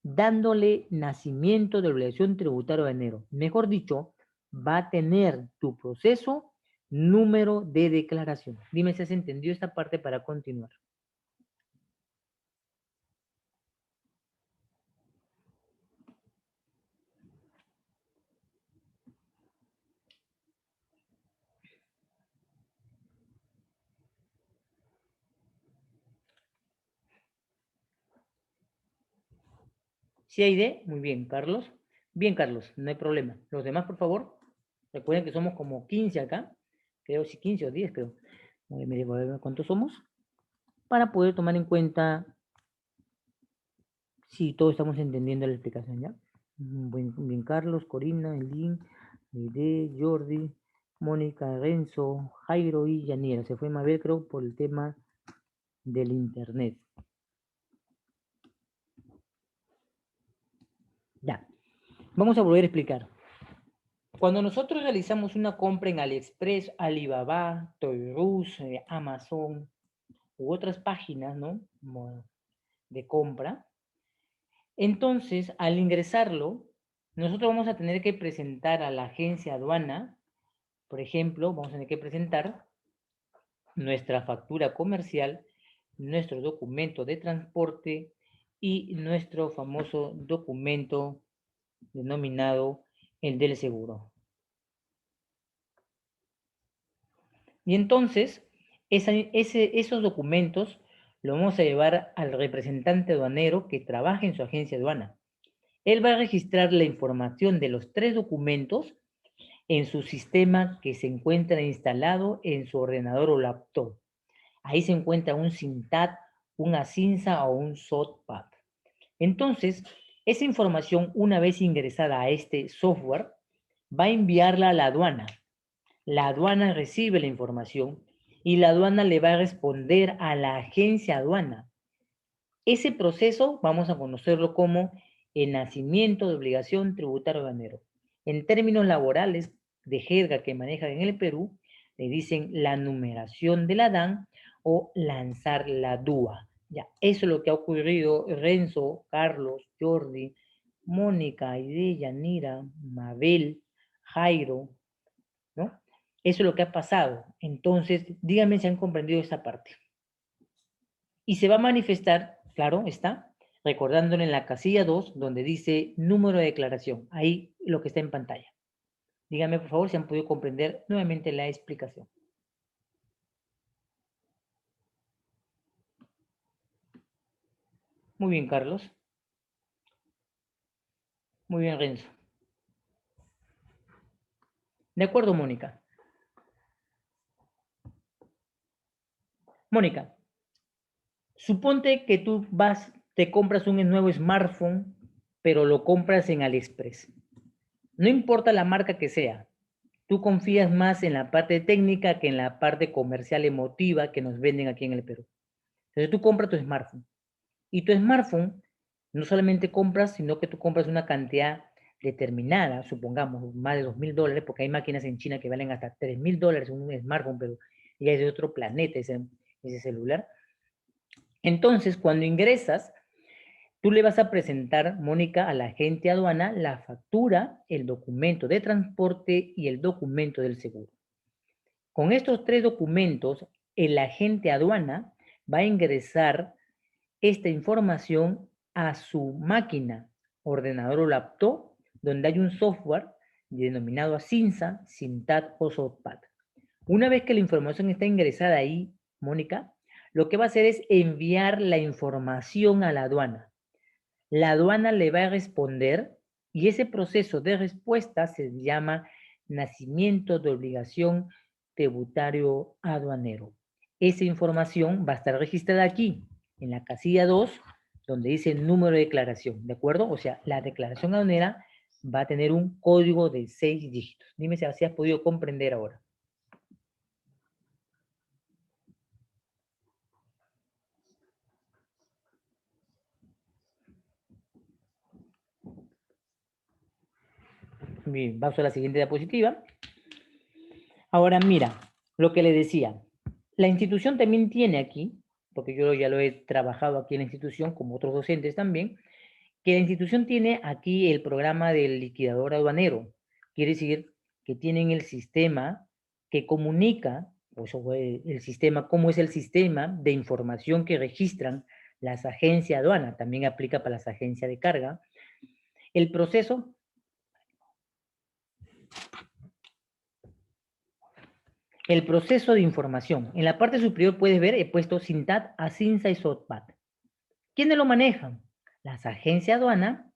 dándole nacimiento de la obligación tributaria aduanero. Mejor dicho, va a tener tu proceso número de declaración. Dime si has entendido esta parte para continuar. ¿Sí hay de? Muy bien, Carlos. Bien, Carlos, no hay problema. Los demás, por favor, recuerden que somos como 15 acá. Creo si 15 o 10, creo. Voy a ver cuántos somos. Para poder tomar en cuenta si todos estamos entendiendo la explicación, ¿ya? Bien, Carlos, Corina, Elín, Aide, Jordi, Mónica, Renzo, Jairo y Yaniera. Se fue Mabel, creo, por el tema del internet. Ya. Vamos a volver a explicar. Cuando nosotros realizamos una compra en AliExpress, Alibaba, Toys R Us, Amazon u otras páginas, ¿no? De compra, entonces al ingresarlo, nosotros vamos a tener que presentar a la agencia aduana, por ejemplo, vamos a tener que presentar nuestra factura comercial, nuestro documento de transporte y nuestro famoso documento denominado el del seguro. Y entonces, esos documentos los vamos a llevar al representante aduanero que trabaja en su agencia aduana. Él va a registrar la información de los 3 documentos en su sistema que se encuentra instalado en su ordenador o laptop. Ahí se encuentra un SINTAD, un ASINSA o un SOTPAD. Entonces, esa información, una vez ingresada a este software, va a enviarla a la aduana. La aduana recibe la información y la aduana le va a responder a la agencia aduana. Ese proceso vamos a conocerlo como el nacimiento de obligación tributaria aduanero. En términos laborales de jerga que manejan en el Perú, le dicen la numeración de la DAN o lanzar la DUA. Ya, eso es lo que ha ocurrido Renzo, Carlos, Jordi, Mónica, Aide, Yanira, Mabel, Jairo, ¿no? Eso es lo que ha pasado. Entonces, díganme si han comprendido esta parte. Y se va a manifestar, claro, está, recordándole en la casilla 2, donde dice número de declaración. Ahí lo que está en pantalla. Díganme, por favor, si han podido comprender nuevamente la explicación. Muy bien, Carlos. Muy bien, Renzo. De acuerdo, Mónica. Mónica, suponte que tú te compras un nuevo smartphone, pero lo compras en AliExpress. No importa la marca que sea, tú confías más en la parte técnica que en la parte comercial emotiva que nos venden aquí en el Perú. Entonces tú compras tu smartphone. Y tu smartphone no solamente compras, sino que tú compras una cantidad determinada, supongamos, más de $2.000, porque hay máquinas en China que valen hasta $3.000 un smartphone, pero ya es de otro planeta ese celular. Entonces, cuando ingresas, tú le vas a presentar, Mónica, a la agente aduana la factura, el documento de transporte y el documento del seguro. Con estos 3 documentos, el agente aduana va a ingresar esta información a su máquina, ordenador o laptop, donde hay un software denominado ASINSA, SINTAD o SOTPAD. Una vez que la información está ingresada ahí, Mónica, lo que va a hacer es enviar la información a la aduana. La aduana le va a responder y ese proceso de respuesta se llama nacimiento de obligación tributario aduanero. Esa información va a estar registrada aquí, en la casilla 2, donde dice número de declaración, ¿de acuerdo? O sea, la declaración aduanera va a tener un código de 6 dígitos. Dime si así has podido comprender ahora. Bien, vamos a la siguiente diapositiva. Ahora mira, lo que le decía, la institución también tiene aquí, porque yo ya lo he trabajado aquí en la institución, como otros docentes también, que la institución tiene aquí el programa del liquidador aduanero. Quiere decir que tienen el sistema que comunica, o eso, el sistema, cómo es el sistema de información que registran las agencias de aduana, también aplica para las agencias de carga. El proceso de información. En la parte superior puedes ver, he puesto SINTAD, ASINSA y SOTPAD. ¿Quiénes lo manejan? Las agencias de aduana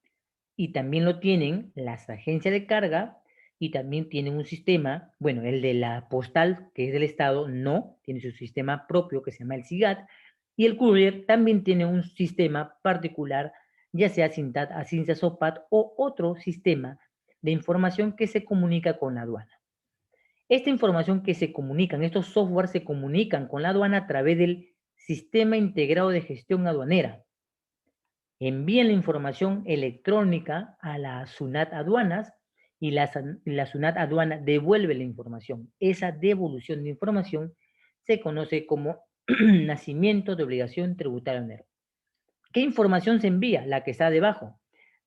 y también lo tienen las agencias de carga y también tienen un sistema, bueno, el de la postal, que es del Estado, no, tiene su sistema propio que se llama el SIGAT, y el courier también tiene un sistema particular, ya sea SINTAD, ASINSA, SOPAT o otro sistema de información que se comunica con la aduana. Esta información que se comunican, estos softwares se comunican con la aduana a través del Sistema Integrado de Gestión Aduanera. Envían la información electrónica a la SUNAT Aduanas y la SUNAT Aduana devuelve la información. Esa devolución de información se conoce como nacimiento de obligación tributaria aduanera. ¿Qué información se envía? La que está debajo.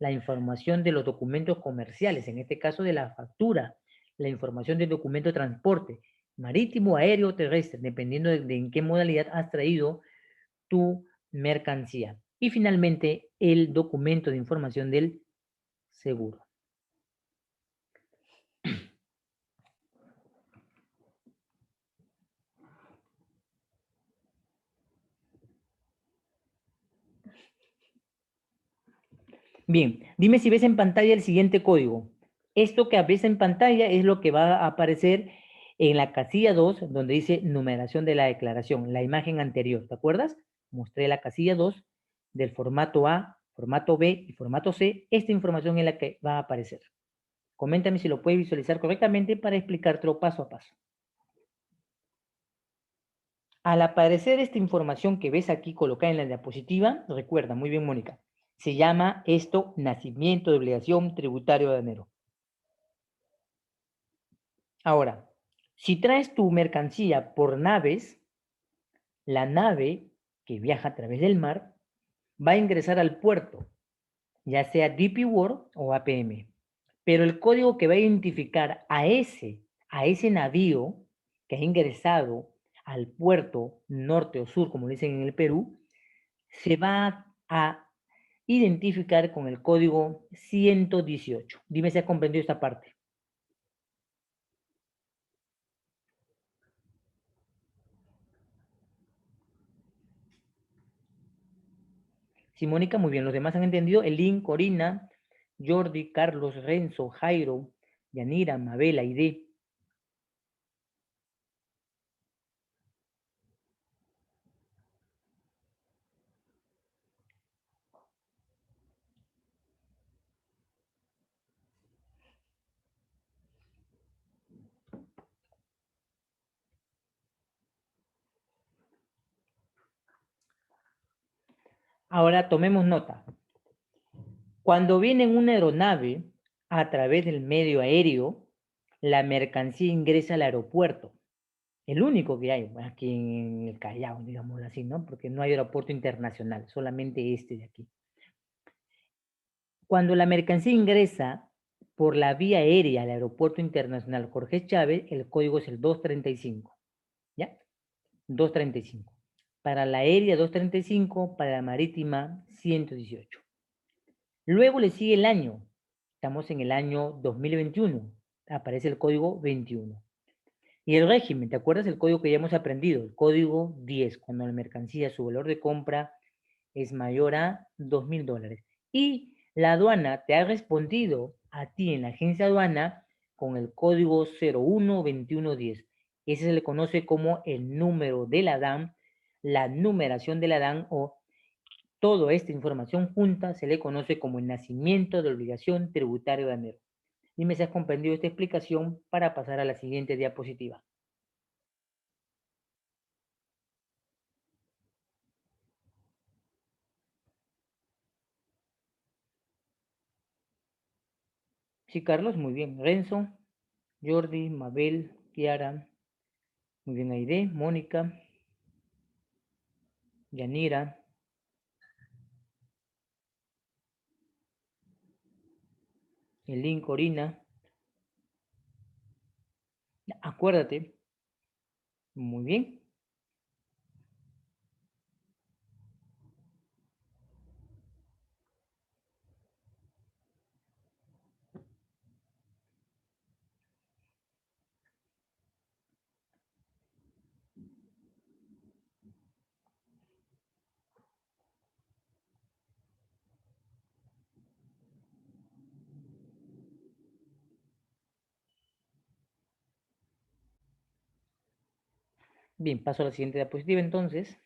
la información de los documentos comerciales, en este caso de la factura, la información del documento de transporte, marítimo, aéreo o terrestre, dependiendo de en qué modalidad has traído tu mercancía. Y finalmente, el documento de información del seguro. Bien, dime si ves en pantalla el siguiente código. Esto que ves en pantalla es lo que va a aparecer en la casilla 2, donde dice numeración de la declaración, la imagen anterior, ¿te acuerdas? Mostré la casilla 2 del formato A, formato B y formato C. Esta información es la que va a aparecer. Coméntame si lo puedes visualizar correctamente para explicártelo paso a paso. Al aparecer esta información que ves aquí colocada en la diapositiva, recuerda, muy bien, Mónica, se llama esto nacimiento de obligación tributario aduanero. Ahora, si traes tu mercancía por naves, la nave que viaja a través del mar va a ingresar al puerto, ya sea DP World o APM. Pero el código que va a identificar a ese navío que ha ingresado al puerto norte o sur, como dicen en el Perú, se va a identificar con el código 118. Dime si has comprendido esta parte. Sí, Mónica, muy bien. Los demás han entendido. Elin, Corina, Jordi, Carlos, Renzo, Jairo, Yanira, Mabel, Aide. Ahora tomemos nota. Cuando viene en una aeronave a través del medio aéreo, la mercancía ingresa al aeropuerto. El único que hay aquí en el Callao, digamos así, ¿no? Porque no hay aeropuerto internacional, solamente este de aquí. Cuando la mercancía ingresa por la vía aérea al aeropuerto internacional Jorge Chávez, el código es el 235, ¿ya? 235. Para la aérea 235, para la marítima 118. Luego le sigue el año. Estamos en el año 2021. Aparece el código 21. Y el régimen, ¿te acuerdas el código que ya hemos aprendido? El código 10, cuando la mercancía, su valor de compra es mayor a $2,000. Y la aduana te ha respondido a ti en la agencia aduana con el código 012110. Ese se le conoce como el número de la DAN, la numeración de la DAN o toda esta información junta se le conoce como el nacimiento de obligación tributaria aduanero. Dime si has comprendido esta explicación para pasar a la siguiente diapositiva. Sí, Carlos, muy bien. Renzo, Jordi, Mabel, Kiara, muy bien, Aide, Mónica, Yanira, Elin, Corina. Acuérdate, muy bien. Bien, paso a la siguiente diapositiva entonces.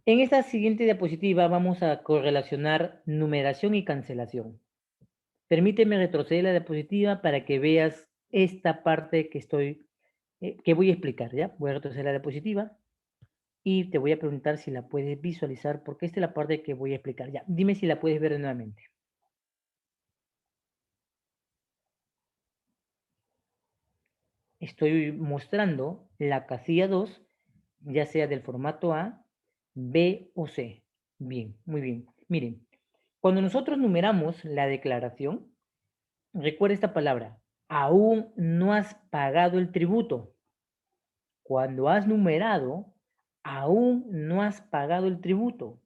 En esta siguiente diapositiva vamos a correlacionar numeración y cancelación. Permíteme retroceder la diapositiva para que veas esta parte que voy a explicar, ¿ya? Voy a retroceder la diapositiva y te voy a preguntar si la puedes visualizar, porque esta es la parte que voy a explicar, ya. Dime si la puedes ver nuevamente. Estoy mostrando la casilla 2, ya sea del formato A, B o C. Bien, muy bien. Miren, cuando nosotros numeramos la declaración, recuerda esta palabra, aún no has pagado el tributo. Cuando has numerado, aún no has pagado el tributo.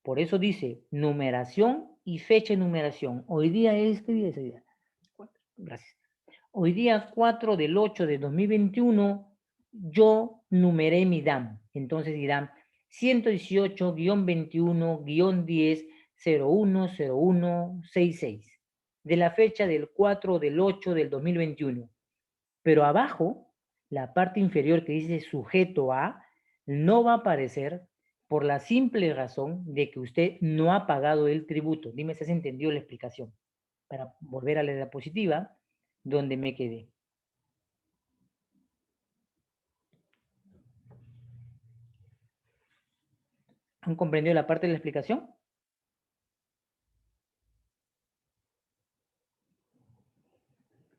Por eso dice numeración y fecha de numeración. Hoy día es, ¿qué día es hoy día? Gracias. Hoy día 4 del 8 de 2021, yo numeré mi DAM. Entonces dirán 118-21-10-010166 de la fecha del 4 del 8 del 2021. Pero abajo, la parte inferior que dice sujeto a, no va a aparecer por la simple razón de que usted no ha pagado el tributo. Dime si has entendido la explicación. Para volver a la diapositiva, donde me quedé. ¿Han comprendido la parte de la explicación?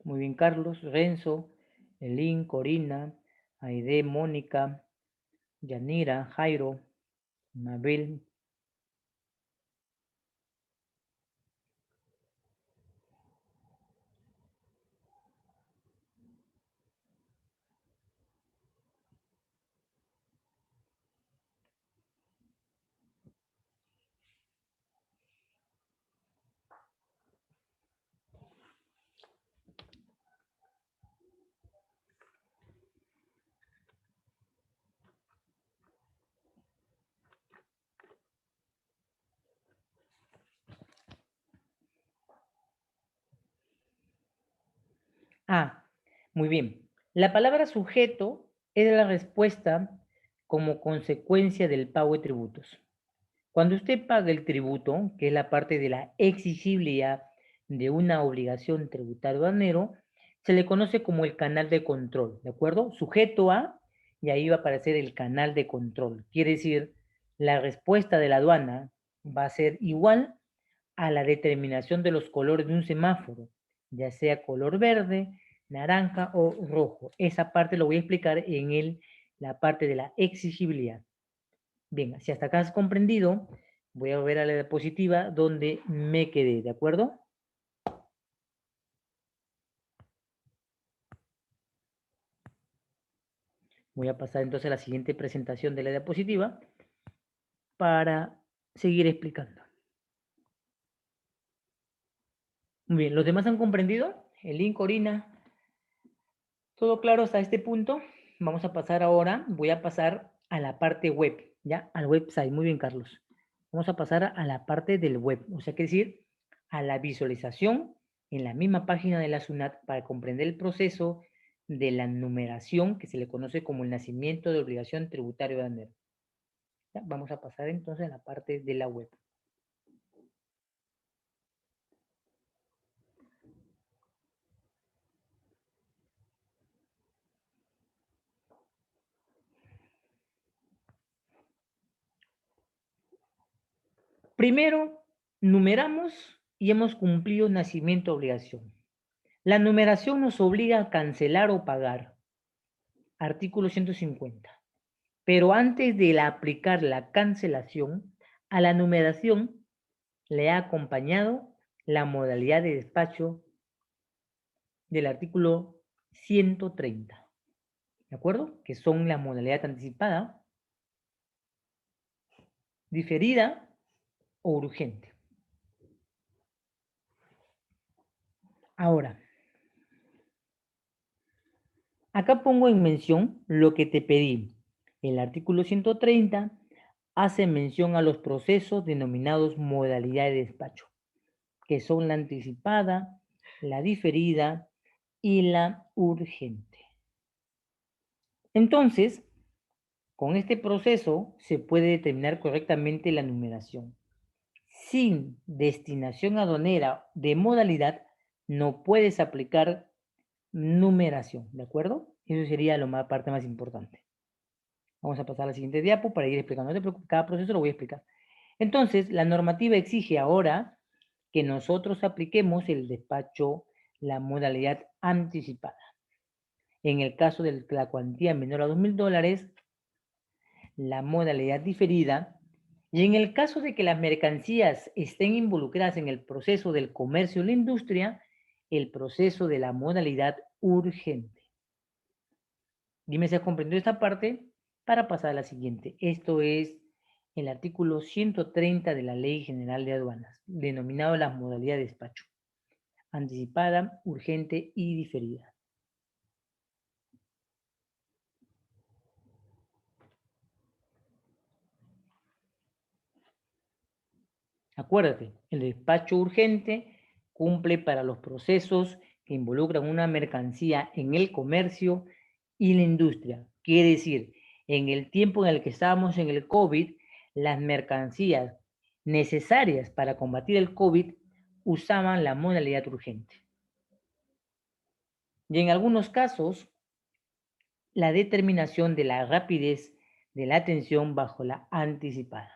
Muy bien, Carlos, Renzo, Elín, Corina, Aide, Mónica, Yanira, Jairo, Mabel. Ah, muy bien. La palabra sujeto es la respuesta como consecuencia del pago de tributos. Cuando usted paga el tributo, que es la parte de la exigibilidad de una obligación tributaria aduanero, se le conoce como el canal de control, ¿de acuerdo? Sujeto a, y ahí va a aparecer el canal de control. Quiere decir, la respuesta de la aduana va a ser igual a la determinación de los colores de un semáforo, ya sea color verde, naranja o rojo. Esa parte lo voy a explicar en la parte de la exigibilidad. Bien, si hasta acá has comprendido, voy a volver a la diapositiva donde me quedé, ¿de acuerdo? Voy a pasar entonces a la siguiente presentación de la diapositiva para seguir explicando. Muy bien, ¿los demás han comprendido? El link, Corina. ¿Todo claro hasta este punto? Vamos a pasar ahora, voy a pasar a la parte web, ¿ya? Al website. Muy bien, Carlos. Vamos a pasar a la parte del web, o sea, que decir, a la visualización en la misma página de la SUNAT para comprender el proceso de la numeración que se le conoce como el nacimiento de obligación tributaria aduanera. Vamos a pasar entonces a la parte de la web. Primero, numeramos y hemos cumplido nacimiento de obligación. La numeración nos obliga a cancelar o pagar. Artículo 150. Pero antes de aplicar la cancelación, a la numeración le ha acompañado la modalidad de despacho del artículo 130. ¿De acuerdo? Que son la modalidad anticipada, diferida o urgente. Ahora, acá pongo en mención lo que te pedí. El artículo 130 hace mención a los procesos denominados modalidad de despacho, que son la anticipada, la diferida y la urgente. Entonces, con este proceso se puede determinar correctamente la numeración. Sin destinación aduanera de modalidad, no puedes aplicar numeración, ¿de acuerdo? Eso sería la parte más importante. Vamos a pasar a la siguiente diapo para ir explicando. No te preocupes, cada proceso lo voy a explicar. Entonces, la normativa exige ahora que nosotros apliquemos el despacho, la modalidad anticipada. En el caso de la cuantía menor a $2,000, la modalidad diferida, Y en el caso de que las mercancías estén involucradas en el proceso del comercio o la industria, el proceso de la modalidad urgente. Dime si has comprendido esta parte para pasar a la siguiente. Esto es el artículo 130 de la Ley General de Aduanas, denominado las modalidades de despacho: anticipada, urgente y diferida. Acuérdate, el despacho urgente cumple para los procesos que involucran una mercancía en el comercio y la industria. Quiere decir, en el tiempo en el que estábamos en el COVID, las mercancías necesarias para combatir el COVID usaban la modalidad urgente. Y en algunos casos, la determinación de la rapidez de la atención bajo la anticipada.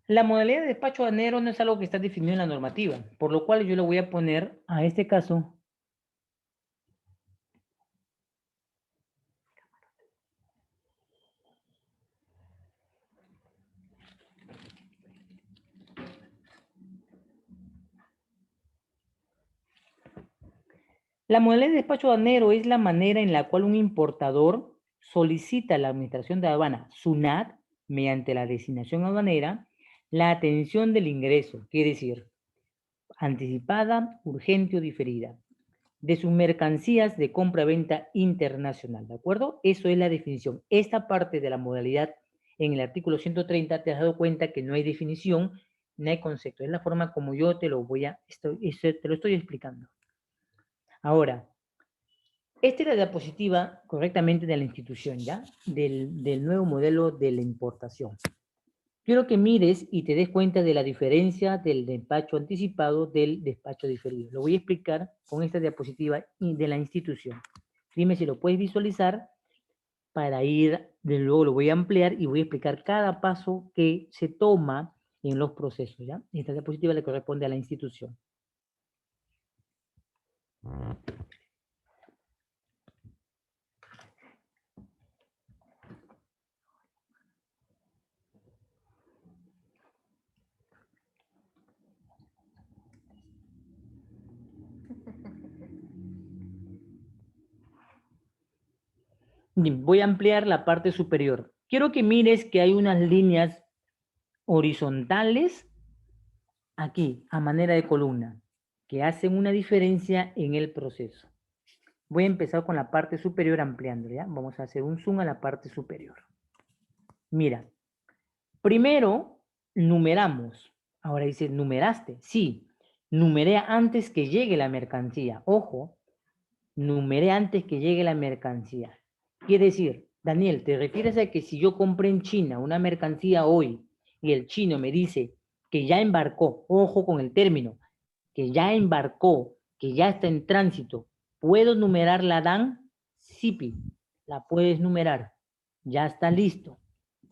La modalidad de despacho aduanero no es algo que está definido en la normativa, por lo cual yo le voy a poner a este caso la modalidad de despacho aduanero. Es la manera en la cual un importador solicita a la Administración de Aduana, SUNAT, mediante la designación aduanera, la atención del ingreso, quiere decir, anticipada, urgente o diferida, de sus mercancías de compra-venta internacional, ¿de acuerdo? Eso es la definición. Esta parte de la modalidad en el artículo 130 te has dado cuenta que no hay definición, no hay concepto. Es la forma como yo te lo estoy explicando. Ahora, esta es la diapositiva correctamente de la institución, ¿ya? Del nuevo modelo de la importación. Quiero que mires y te des cuenta de la diferencia del despacho anticipado del despacho diferido. Lo voy a explicar con esta diapositiva de la institución. Dime si lo puedes visualizar para ir, de luego lo voy a ampliar y voy a explicar cada paso que se toma en los procesos, ¿ya? Esta diapositiva le corresponde a la institución. Voy a ampliar la parte superior. Quiero que mires que hay unas líneas horizontales aquí, a manera de columna, que hacen una diferencia en el proceso. Voy a empezar con la parte superior ampliando, ¿ya? Vamos a hacer un zoom a la parte superior. Mira, primero numeramos. Ahora dice, ¿numeraste? Sí, numeré antes que llegue la mercancía. Ojo, numeré antes que llegue la mercancía. Quiere decir, Daniel, ¿te refieres a que si yo compré en China una mercancía hoy y el chino me dice que ya embarcó, ojo con el término, que ya embarcó, que ya está en tránsito, ¿puedo numerar la DAN? Sí, Pi, la puedes numerar, ya está listo.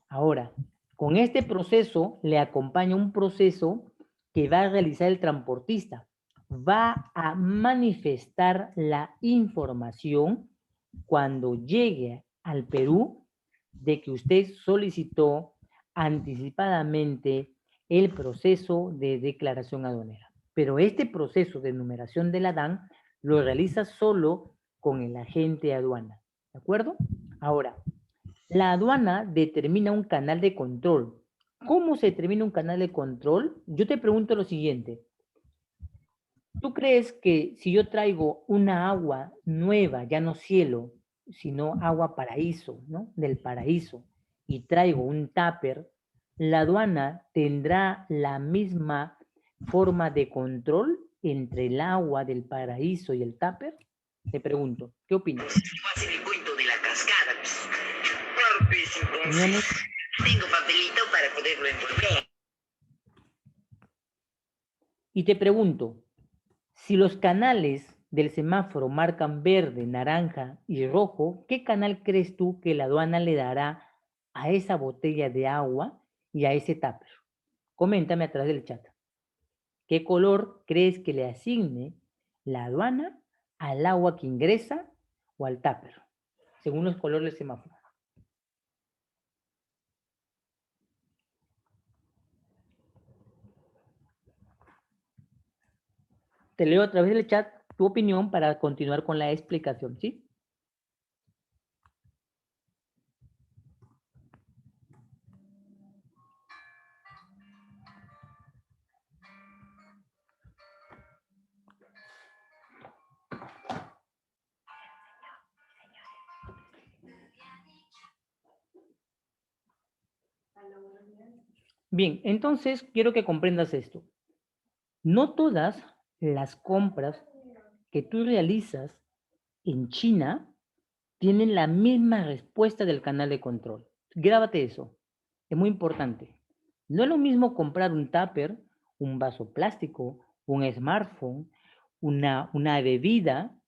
Ahora, con este proceso le acompaña un proceso que va a realizar el transportista. Va a manifestar la información cuando llegue al Perú de que usted solicitó anticipadamente el proceso de declaración aduanera. Pero este proceso de numeración de la DAN lo realiza solo con el agente de aduana. ¿De acuerdo? Ahora, la aduana determina un canal de control. ¿Cómo se determina un canal de control? Yo te pregunto lo siguiente. ¿Tú crees que si yo traigo una agua nueva, ya no cielo, sino agua paraíso, ¿no? Del paraíso, y traigo un tupper, la aduana tendrá la misma forma de control entre el agua del paraíso y el tupper? Te pregunto, ¿qué opinas? Hacer el cuento de la cascada. Claro que sí, entonces. Tengo papelito para poderlo envolver. Y te pregunto, si los canales del semáforo marcan verde, naranja y rojo, ¿qué canal crees tú que la aduana le dará a esa botella de agua y a ese tupper? Coméntame a través del chat. ¿Qué color crees que le asigne la aduana al agua que ingresa o al tupper? Según los colores del semáforo. Te leo a través del chat tu opinión para continuar con la explicación, ¿sí? Bien, entonces quiero que comprendas esto. No todas las compras que tú realizas en China tienen la misma respuesta del canal de control. Grábate eso, es muy importante. No es lo mismo comprar un tupper, un vaso plástico, un smartphone, una bebida,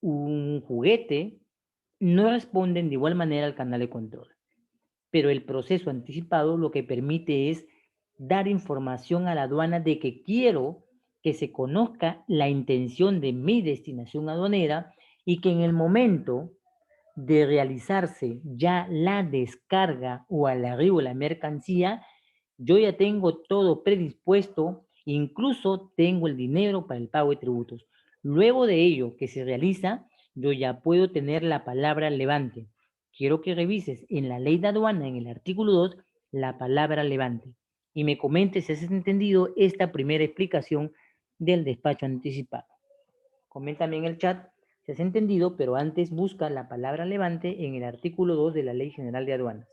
un juguete, no responden de igual manera al canal de control. Pero el proceso anticipado lo que permite es dar información a la aduana de que quiero que se conozca la intención de mi destinación aduanera y que en el momento de realizarse ya la descarga o el arribo de la mercancía, yo ya tengo todo predispuesto, incluso tengo el dinero para el pago de tributos. Luego de ello que se realiza, yo ya puedo tener la palabra levante. Quiero que revises en la ley de aduana, en el artículo 2, la palabra levante y me comentes si has entendido esta primera explicación del despacho anticipado. Coméntame en el chat si has entendido, pero antes busca la palabra levante en el artículo 2 de la Ley General de Aduanas.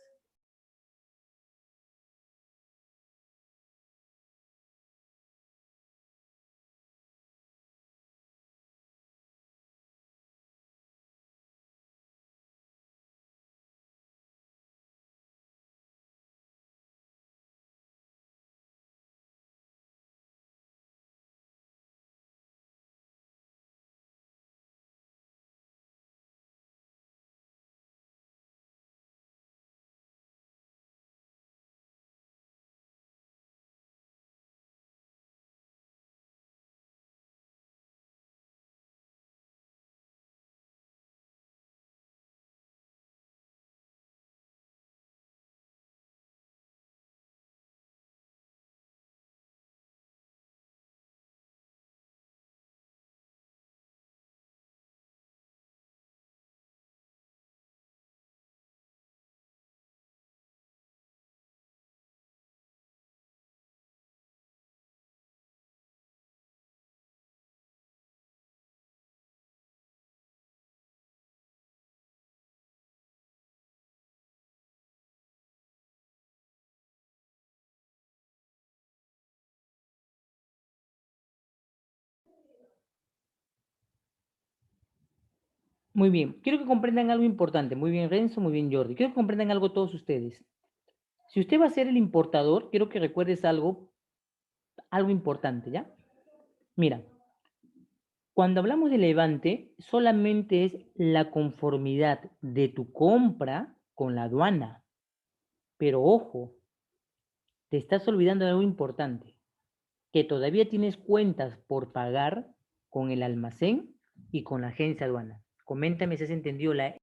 Muy bien, quiero que comprendan algo importante. Muy bien, Renzo, muy bien, Jordi. Quiero que comprendan algo todos ustedes. Si usted va a ser el importador, quiero que recuerdes algo importante, ¿ya? Mira, cuando hablamos de levante, solamente es la conformidad de tu compra con la aduana. Pero ojo, te estás olvidando de algo importante, que todavía tienes cuentas por pagar con el almacén y con la agencia aduana. Coméntame si has entendido la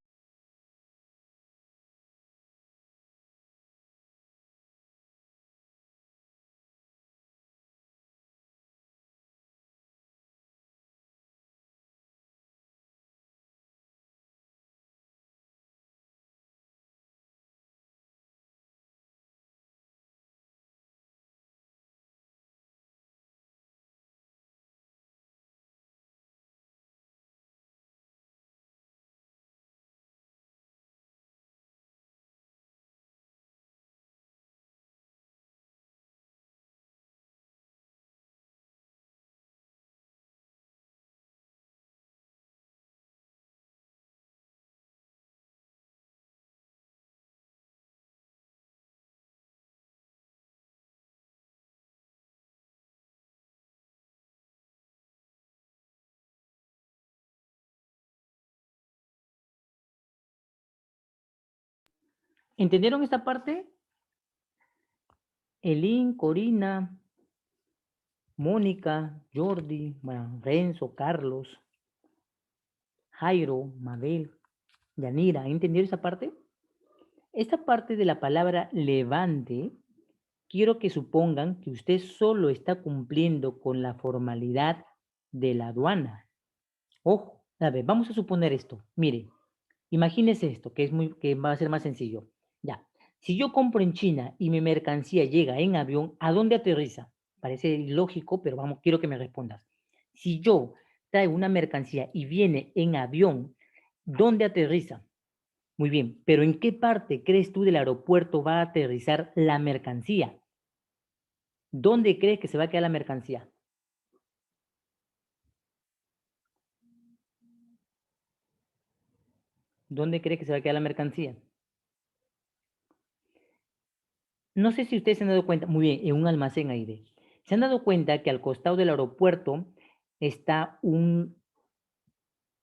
¿Entendieron esta parte? Elin, Corina, Mónica, Jordi, bueno, Renzo, Carlos, Jairo, Mabel, Yanira. ¿Entendieron esa parte? Esta parte de la palabra levante, quiero que supongan que usted solo está cumpliendo con la formalidad de la aduana. Ojo, a ver, vamos a suponer esto. Mire, imagínese esto, que va a ser más sencillo. Ya, si yo compro en China y mi mercancía llega en avión, ¿a dónde aterriza? Parece ilógico, pero vamos, quiero que me respondas. Si yo traigo una mercancía y viene en avión, ¿dónde aterriza? Muy bien, pero ¿en qué parte crees tú del aeropuerto va a aterrizar la mercancía? ¿Dónde crees que se va a quedar la mercancía? ¿Dónde crees que se va a quedar la mercancía? No sé si ustedes se han dado cuenta, muy bien, en un almacén ahí. ¿Se han dado cuenta que al costado del aeropuerto está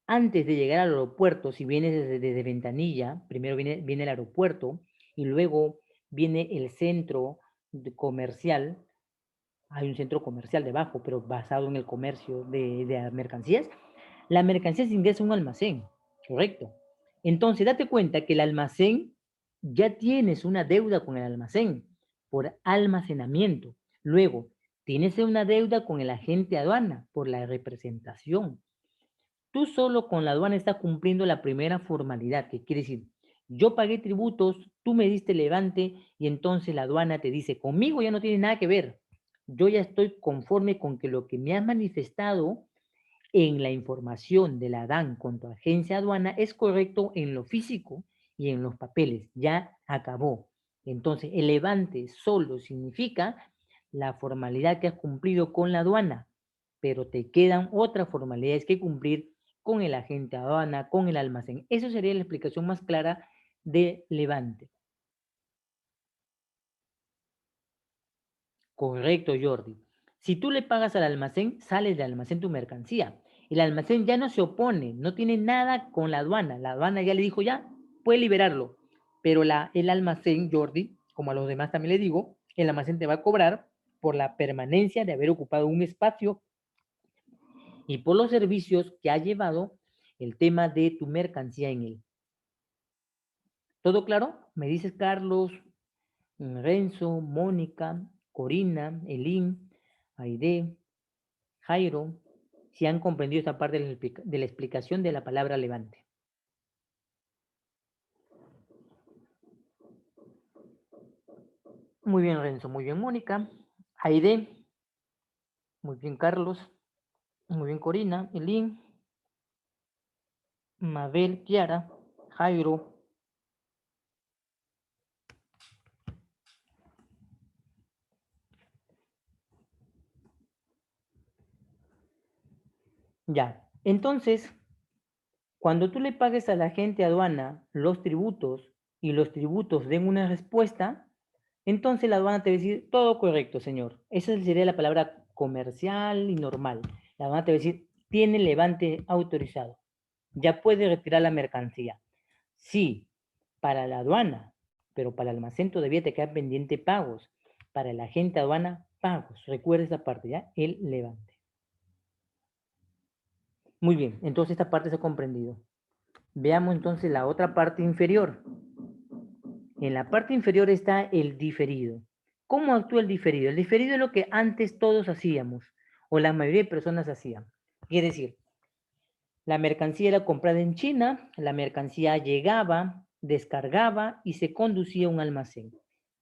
antes de llegar al aeropuerto, si vienes desde Ventanilla, primero viene el aeropuerto y luego viene el centro comercial, hay un centro comercial debajo, pero basado en el comercio de mercancías, la mercancía se ingresa a un almacén, correcto. Entonces, date cuenta que el almacén, ya tienes una deuda con el almacén por almacenamiento. Luego, tienes una deuda con el agente aduana por la representación. Tú solo con la aduana estás cumpliendo la primera formalidad, que quiere decir, yo pagué tributos, tú me diste levante y entonces la aduana te dice, conmigo ya no tiene nada que ver. Yo ya estoy conforme con que lo que me has manifestado en la información de la DAN con tu agencia aduana es correcto en lo físico y en los papeles. Ya acabó. Entonces, el levante solo significa la formalidad que has cumplido con la aduana, pero te quedan otras formalidades que cumplir con el agente aduana, con el almacén. Eso sería la explicación más clara de levante. Correcto, Jordi. Si tú le pagas al almacén, sale del almacén tu mercancía. El almacén ya no se opone, no tiene nada con la aduana. La aduana ya le dijo, ya, puede liberarlo. Pero el almacén, Jordi, como a los demás también le digo, el almacén te va a cobrar por la permanencia de haber ocupado un espacio y por los servicios que ha llevado el tema de tu mercancía en él. ¿Todo claro? Me dices Carlos, Renzo, Mónica, Corina, Elín, Aide, Jairo, si han comprendido esta parte de la explicación de la palabra levante. Muy bien, Renzo, muy bien, Mónica, Aide, muy bien, Carlos, muy bien, Corina, Elín, Mabel, Kiara, Jairo. Ya, entonces, cuando tú le pagues a la gente aduana los tributos y los tributos den una respuesta, entonces la aduana te va a decir, todo correcto, señor. Esa sería la palabra comercial y normal. La aduana te va a decir, tiene levante autorizado. Ya puede retirar la mercancía. Sí, para la aduana, pero para el almacén todavía te quedan pendiente pagos. Para el agente aduana, pagos. Recuerda esa parte, ¿ya? El levante. Muy bien, entonces esta parte se ha comprendido. Veamos entonces la otra parte inferior. En la parte inferior está el diferido. ¿Cómo actúa el diferido? El diferido es lo que antes todos hacíamos, o la mayoría de personas hacían. Quiere decir, la mercancía era comprada en China, la mercancía llegaba, descargaba y se conducía a un almacén.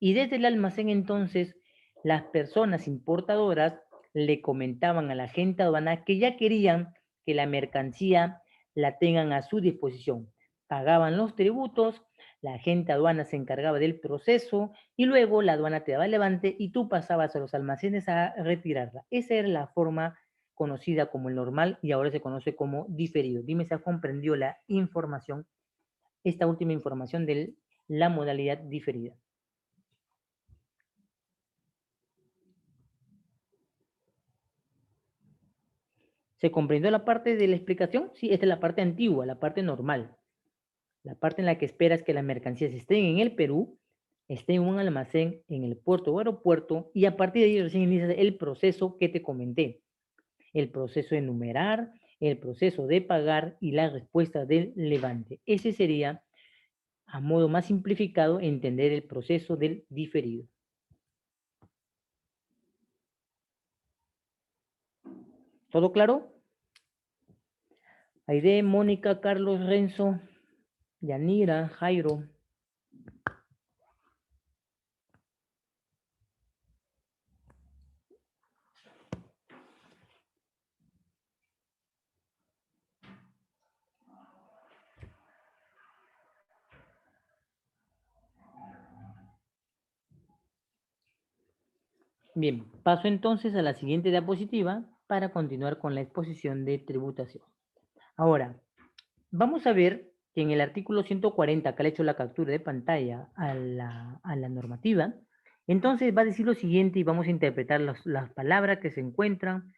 Y desde el almacén entonces las personas importadoras le comentaban a la gente aduana que ya querían que la mercancía la tengan a su disposición. Pagaban los tributos, la gente aduana se encargaba del proceso y luego la aduana te daba el levante y tú pasabas a los almacenes a retirarla. Esa era la forma conocida como el normal y ahora se conoce como diferido. Dime si has comprendido la información, esta última información de la modalidad diferida. ¿Se comprendió la parte de la explicación? Sí, esta es la parte antigua, la parte normal. La parte en la que esperas que las mercancías estén en el Perú, estén en un almacén, en el puerto o aeropuerto, y a partir de ahí recién inicias el proceso que te comenté. El proceso de numerar, el proceso de pagar y la respuesta del levante. Ese sería, a modo más simplificado, entender el proceso del diferido. ¿Todo claro? Aide, Mónica, Carlos, Renzo, Yanira, Jairo. Bien, paso entonces a la siguiente diapositiva para continuar con la exposición de tributación. Ahora, vamos a ver que en el artículo 140, que le he hecho la captura de pantalla a la normativa, entonces va a decir lo siguiente y vamos a interpretar las palabras que se encuentran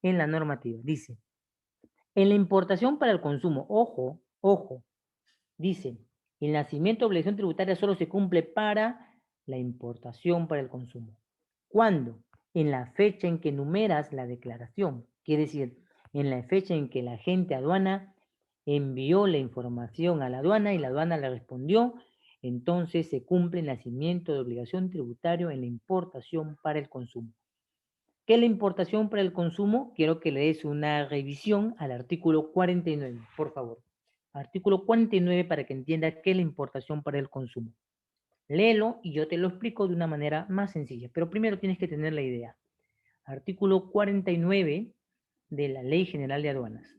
en la normativa. Dice, en la importación para el consumo, ojo, ojo, dice, el nacimiento de obligación tributaria solo se cumple para la importación para el consumo. ¿Cuándo? En la fecha en que numeras la declaración. Quiere decir, en la fecha en que la agente aduana envió la información a la aduana y la aduana le respondió, entonces se cumple el nacimiento de obligación tributaria en la importación para el consumo. ¿Qué es la importación para el consumo? Quiero que le des una revisión al artículo 49, por favor. Artículo 49 para que entienda qué es la importación para el consumo. Léelo y yo te lo explico de una manera más sencilla, pero primero tienes que tener la idea. Artículo 49 de la Ley General de Aduanas.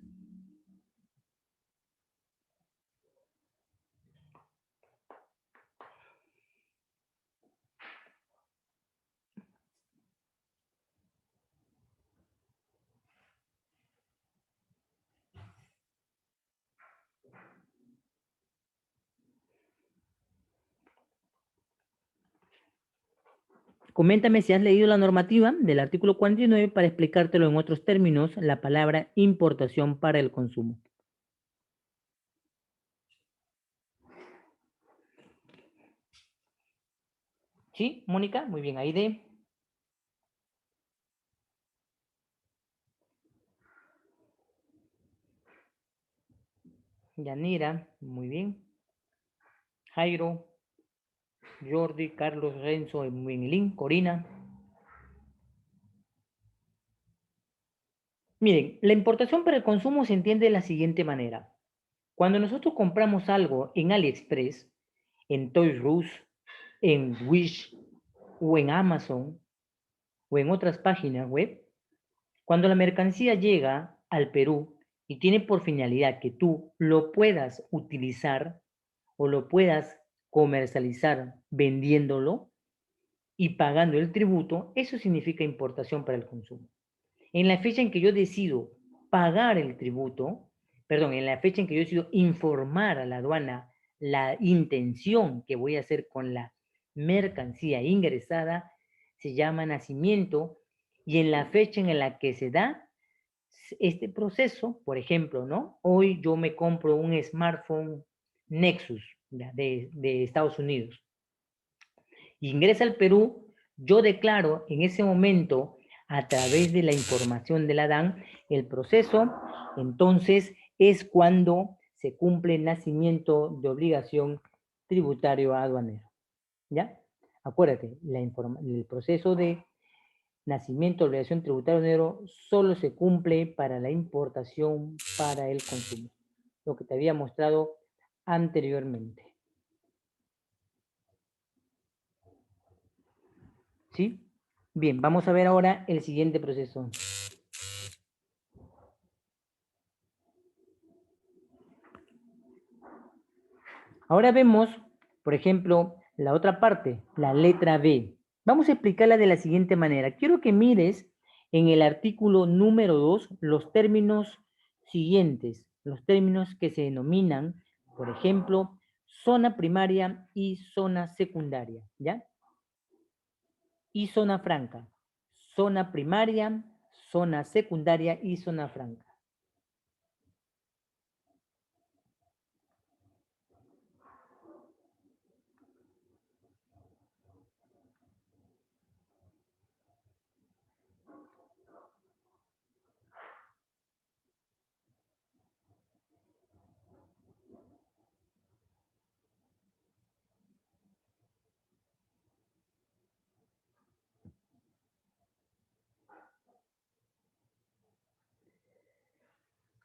Coméntame si has leído la normativa del artículo 49 para explicártelo en otros términos, la palabra importación para el consumo. ¿Sí, Mónica? Muy bien, Aide. Yanira, muy bien. Jairo, Jordi, Carlos, Renzo, Emilín, Corina. Miren, la importación para el consumo se entiende de la siguiente manera. Cuando nosotros compramos algo en AliExpress, en Toys R Us, en Wish o en Amazon o en otras páginas web, cuando la mercancía llega al Perú y tiene por finalidad que tú lo puedas utilizar o lo puedas comercializar vendiéndolo y pagando el tributo, eso significa importación para el consumo. En la fecha en que yo decido pagar el tributo, perdón, en la fecha en que yo decido informar a la aduana la intención que voy a hacer con la mercancía ingresada, se llama nacimiento, y en la fecha en la que se da este proceso, por ejemplo, ¿no? Hoy yo me compro un smartphone Nexus de Estados Unidos. Ingresa al Perú, yo declaro en ese momento, a través de la información de la DAN, el proceso, entonces es cuando se cumple el nacimiento de obligación tributario aduanero. ¿Ya? Acuérdate, el proceso de nacimiento de obligación tributaria aduanero solo se cumple para la importación para el consumo, lo que te había mostrado anteriormente. ¿Sí? Bien, vamos a ver ahora el siguiente proceso. Ahora vemos, por ejemplo, la otra parte, la letra B. Vamos a explicarla de la siguiente manera. Quiero que mires en el artículo número 2 los términos siguientes, los términos que se denominan, por ejemplo, zona primaria y zona secundaria, ¿ya? Y zona franca. Zona primaria, zona secundaria y zona franca.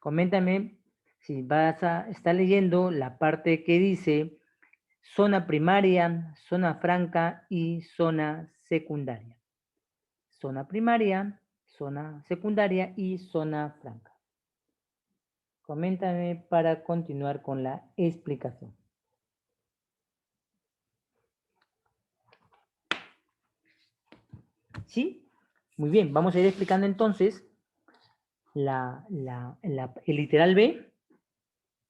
Coméntame si vas a estar leyendo la parte que dice zona primaria, zona franca y zona secundaria. Zona primaria, zona secundaria y zona franca. Coméntame para continuar con la explicación. ¿Sí? Muy bien, vamos a ir explicando entonces el literal B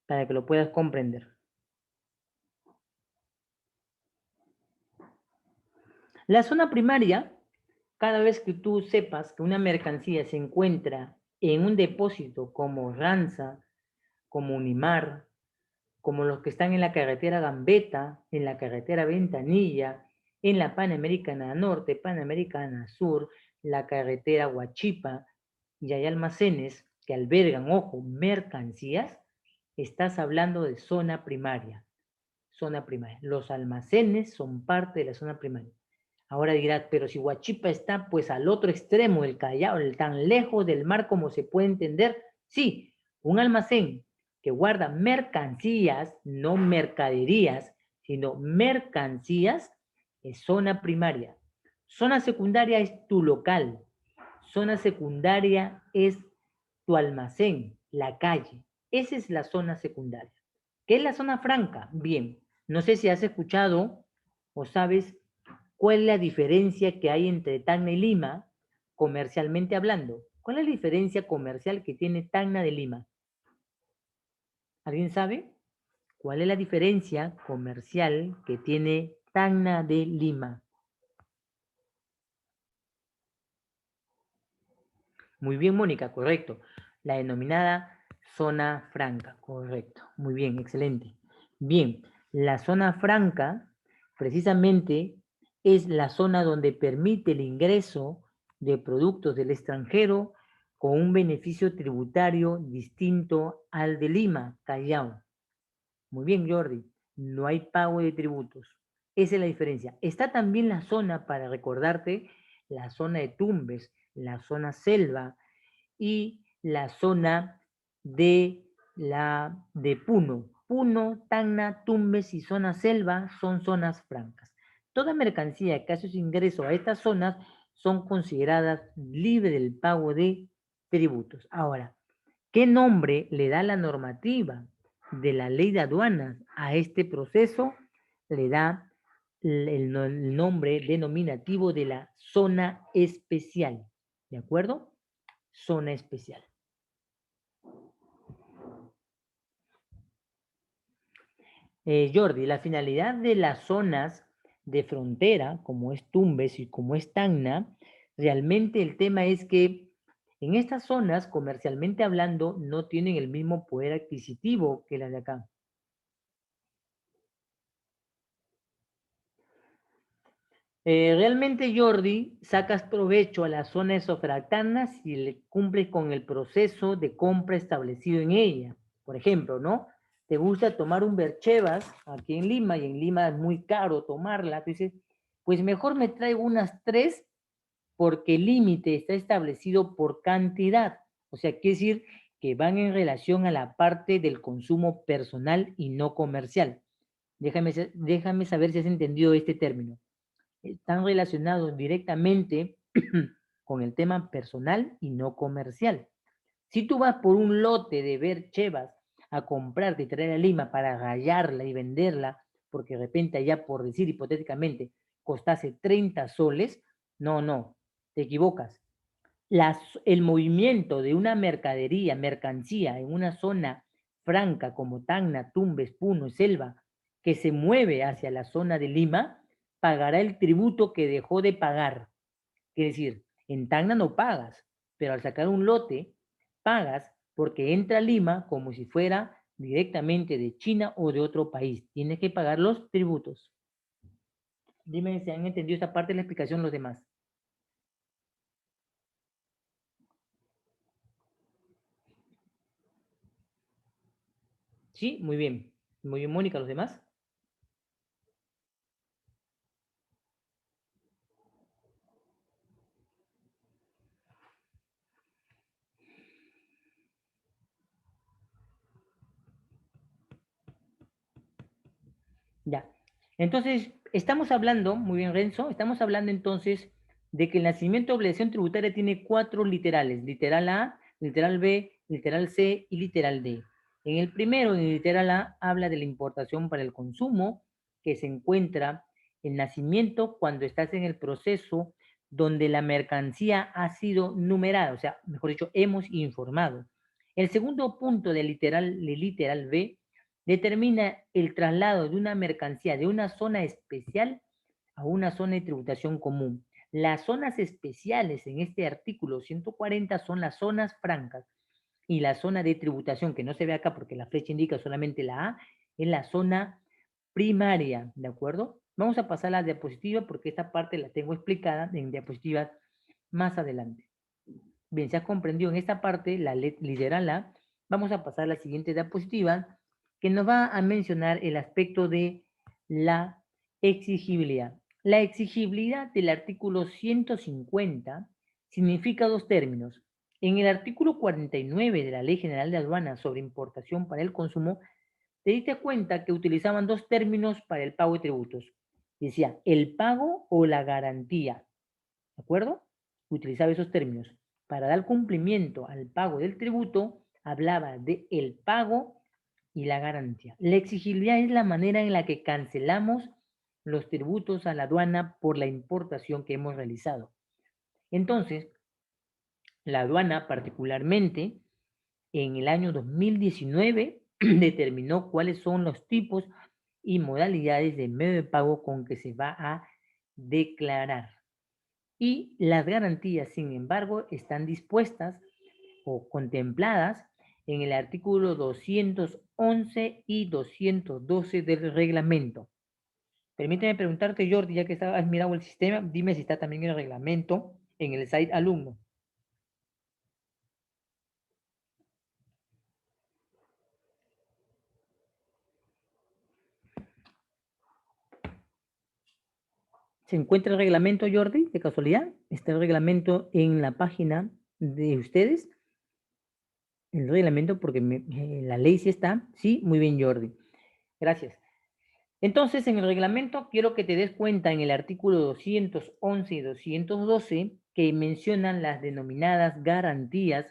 para que lo puedas comprender. La zona primaria, cada vez que tú sepas que una mercancía se encuentra en un depósito como Ranza, como Unimar, como los que están en la carretera Gambetta, en la carretera Ventanilla, en la Panamericana Norte, Panamericana Sur, la carretera Huachipa, y hay almacenes que albergan, ojo, mercancías, estás hablando de zona primaria. Zona primaria. Los almacenes son parte de la zona primaria. Ahora dirás, pero si Huachipa está pues al otro extremo del Callao, tan lejos del mar como se puede entender, sí, un almacén que guarda mercancías, no mercaderías, sino mercancías, es zona primaria. Zona secundaria es tu local. Zona secundaria es tu almacén, la calle. Esa es la zona secundaria. ¿Qué es la zona franca? Bien, no sé si has escuchado o sabes cuál es la diferencia que hay entre Tacna y Lima, comercialmente hablando. ¿Cuál es la diferencia comercial que tiene Tacna de Lima? ¿Alguien sabe? ¿Cuál es la diferencia comercial que tiene Tacna de Lima? Muy bien, Mónica, correcto. La denominada zona franca, correcto. Muy bien, excelente. Bien, la zona franca precisamente es la zona donde permite el ingreso de productos del extranjero con un beneficio tributario distinto al de Lima, Callao. Muy bien, Jordi, no hay pago de tributos. Esa es la diferencia. Está también la zona, para recordarte, la zona de Tumbes, la zona selva y la zona de Puno. Puno, Tacna, Tumbes y zona selva son zonas francas. Toda mercancía que hace su ingreso a estas zonas son consideradas libres del pago de tributos. Ahora, ¿qué nombre le da la normativa de la ley de aduanas a este proceso? Le da el nombre denominativo de la zona especial. ¿De acuerdo? Zona especial. Jordi, la finalidad de las zonas de frontera, como es Tumbes y como es Tacna, realmente el tema es que en estas zonas, comercialmente hablando, no tienen el mismo poder adquisitivo que las de acá. Realmente, Jordi, sacas provecho a la zona de Sofracana si le cumples con el proceso de compra establecido en ella. Por ejemplo, ¿no? Te gusta tomar un Berchevas aquí en Lima y en Lima es muy caro tomarla. Tú dices, pues mejor me traigo unas 3 porque el límite está establecido por cantidad. O sea, quiere decir que van en relación a la parte del consumo personal y no comercial. Déjame saber si has entendido este término. Están relacionados directamente con el tema personal y no comercial. Si tú vas por un lote de berchevas a comprarte y traer a Lima para rayarla y venderla, porque de repente allá, por decir hipotéticamente, costase 30 soles, no, te equivocas. El movimiento de una mercancía en una zona franca como Tacna, Tumbes, Puno, Selva, que se mueve hacia la zona de Lima, pagará el tributo que dejó de pagar. Es decir, en Tacna no pagas, pero al sacar un lote, pagas porque entra a Lima como si fuera directamente de China o de otro país. Tienes que pagar los tributos. Dime si han entendido esta parte de la explicación los demás. Sí, muy bien. Muy bien, Mónica, los demás. Ya. Entonces, estamos hablando, muy bien, Renzo, estamos hablando entonces de que el nacimiento de obligación tributaria tiene 4 literales: literal A, literal B, literal C y literal D. En el primero, en el literal A, habla de la importación para el consumo, que se encuentra el nacimiento cuando estás en el proceso donde la mercancía ha sido numerada, o sea, mejor dicho, hemos informado. El segundo punto de literal B determina el traslado de una mercancía de una zona especial a una zona de tributación común. Las zonas especiales en este artículo 140 son las zonas francas, y la zona de tributación, que no se ve acá porque la flecha indica solamente la A, es la zona primaria, ¿de acuerdo? Vamos a pasar a la diapositiva porque esta parte la tengo explicada en diapositivas más adelante. Bien, se ha comprendido en esta parte la literal A. Vamos a pasar a la siguiente diapositiva, que nos va a mencionar el aspecto de la exigibilidad. La exigibilidad del artículo 150 significa dos términos. En el artículo 49 de la Ley General de Aduanas sobre importación para el consumo, te diste cuenta que utilizaban dos términos para el pago de tributos. Decía el pago o la garantía, ¿de acuerdo? Utilizaba esos términos. Para dar cumplimiento al pago del tributo, hablaba de el pago y la garantía. La exigibilidad es la manera en la que cancelamos los tributos a la aduana por la importación que hemos realizado. Entonces, la aduana particularmente en el año 2019 determinó cuáles son los tipos y modalidades de medio de pago con que se va a declarar. Y las garantías, sin embargo, están dispuestas o contempladas en el artículo 211 y 212 del reglamento. Permíteme preguntarte, Jordi, ya que has mirado el sistema, dime si está también el reglamento en el site alumno. ¿Se encuentra el reglamento, Jordi, de casualidad? ¿Está el reglamento en la página de ustedes? El reglamento, porque la ley sí está. Sí, muy bien, Jordi. Gracias. Entonces, en el reglamento quiero que te des cuenta en el artículo 211 y 212 que mencionan las denominadas garantías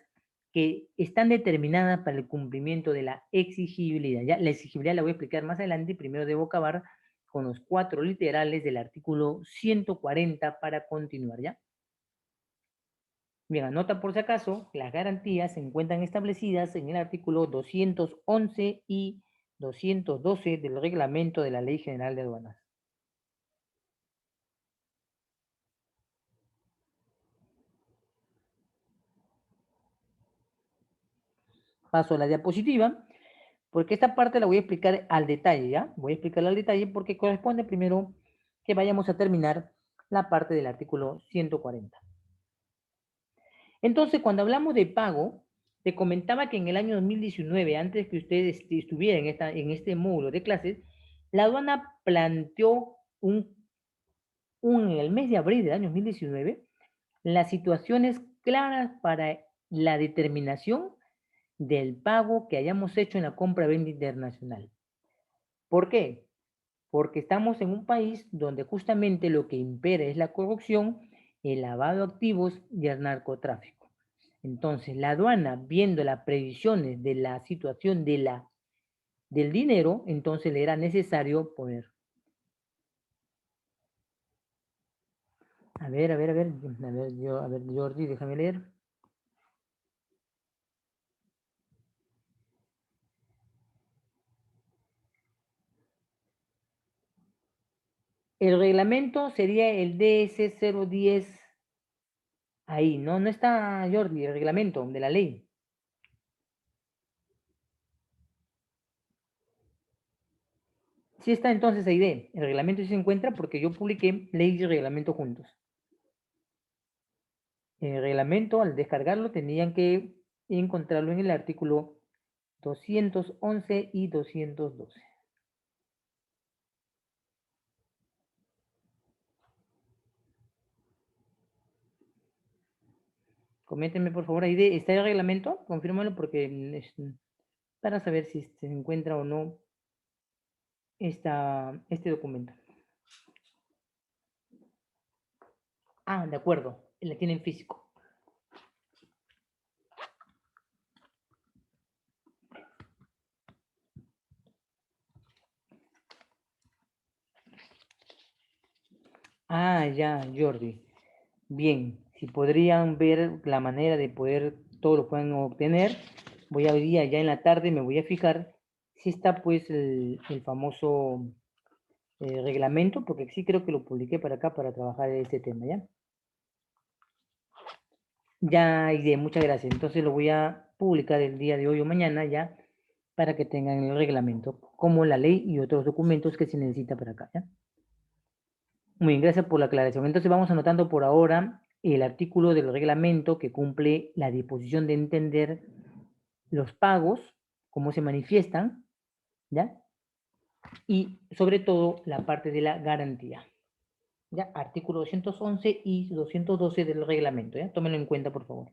que están determinadas para el cumplimiento de la exigibilidad. Ya, la exigibilidad la voy a explicar más adelante y primero debo acabar con los 4 literales del artículo 140 para continuar, ¿ya? Bien, anota por si acaso, las garantías se encuentran establecidas en el artículo 211 y 212 del reglamento de la Ley General de Aduanas. Paso a la diapositiva, porque esta parte la voy a explicar al detalle, ¿ya? Voy a explicarla al detalle porque corresponde primero que vayamos a terminar la parte del artículo 140. Entonces, cuando hablamos de pago, te comentaba que en el año 2019, antes que ustedes estuvieran en este módulo de clases, la aduana planteó en el mes de abril del año 2019 las situaciones claras para la determinación del pago que hayamos hecho en la compra-venta internacional. ¿Por qué? Porque estamos en un país donde justamente lo que impera es la corrupción, el lavado de activos y el narcotráfico. Entonces, la aduana, viendo las previsiones de la situación del dinero, entonces le era necesario poner. A ver, Jordi, déjame leer. El reglamento sería el DS 010. Ahí, no, no está, Jordi, el reglamento de la ley. Sí está entonces ahí, el reglamento sí se encuentra porque yo publiqué ley y reglamento juntos. En el reglamento, al descargarlo, tenían que encontrarlo en el artículo 211 y 212. Coméntenme, por favor, ahí ¿está el reglamento? Confírmalo porque es para saber si se encuentra o no este documento. Ah, de acuerdo, la tienen físico. Ah, ya, Jordi. Bien, si podrían ver la manera de poder, todo lo pueden obtener, voy a hoy día, ya en la tarde, me voy a fijar si está pues el famoso reglamento, porque sí creo que lo publiqué para acá para trabajar este tema, ¿ya? Ya, Ide, muchas gracias. Entonces lo voy a publicar el día de hoy o mañana ya para que tengan el reglamento, como la ley y otros documentos que se necesita para acá, ¿ya? Muy bien, gracias por la aclaración. Entonces vamos anotando por ahora el artículo del reglamento que cumple la disposición de entender los pagos, cómo se manifiestan, ¿ya? Y sobre todo la parte de la garantía, ¿ya? Artículo 211 y 212 del reglamento, ¿ya? Tómenlo en cuenta, por favor.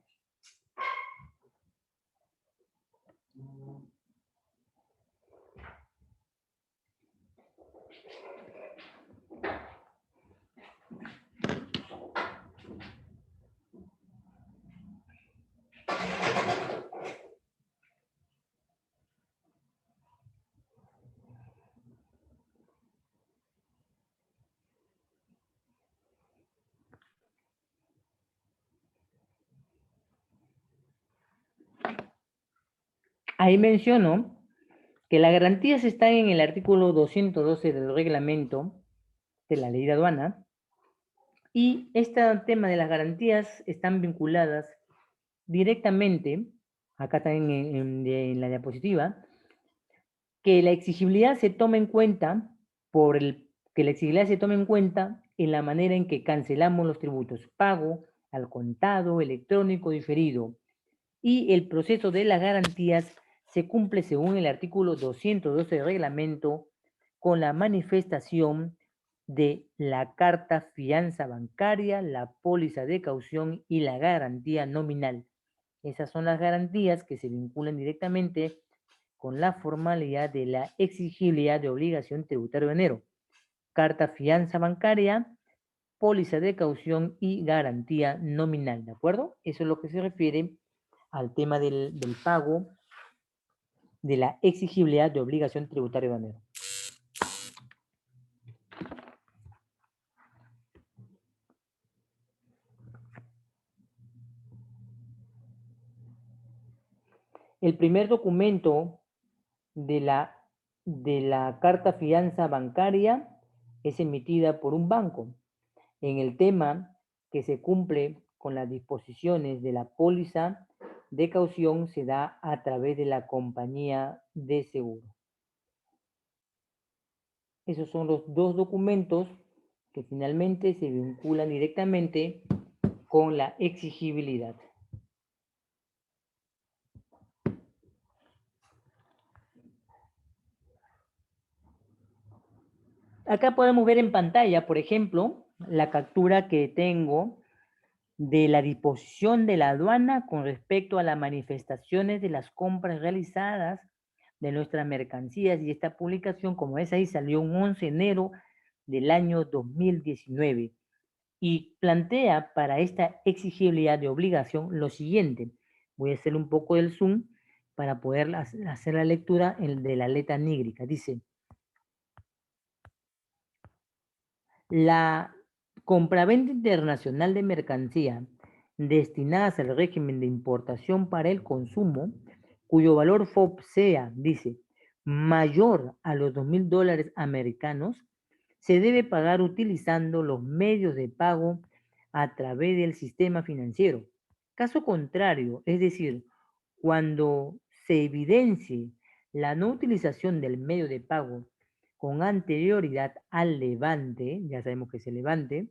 Ahí menciono que las garantías están en el artículo 212 del reglamento de la ley de aduana y este tema de las garantías están vinculadas directamente, acá también en la diapositiva, que la exigibilidad se tome en cuenta que la exigibilidad se tome en cuenta en la manera en que cancelamos los tributos, pago al contado, electrónico, diferido, y el proceso de las garantías se cumple según el artículo 212 del reglamento con la manifestación de la carta fianza bancaria, la póliza de caución y la garantía nominal. Esas son las garantías que se vinculan directamente con la formalidad de la exigibilidad de obligación tributaria de enero. Carta fianza bancaria, póliza de caución y garantía nominal, ¿de acuerdo? Eso es lo que se refiere al tema del pago de la exigibilidad de obligación tributaria de enero. El primer documento de la carta fianza bancaria es emitida por un banco. En el tema que se cumple con las disposiciones de la póliza de caución se da a través de la compañía de seguro. Esos son los dos documentos que finalmente se vinculan directamente con la exigibilidad. Acá podemos ver en pantalla, por ejemplo, la captura que tengo de la disposición de la aduana con respecto a las manifestaciones de las compras realizadas de nuestras mercancías, y esta publicación, como es ahí, salió un 11 de enero del año 2019 y plantea para esta exigibilidad de obligación lo siguiente. Voy a hacer un poco del zoom para poder hacer la lectura de la letra nígrica. Dice: la compraventa internacional de mercancía destinadas al régimen de importación para el consumo, cuyo valor FOB sea, dice, mayor a los $2,000 americanos, se debe pagar utilizando los medios de pago a través del sistema financiero. Caso contrario, es decir, cuando se evidencie la no utilización del medio de pago con anterioridad al levante, ya sabemos que es el levante,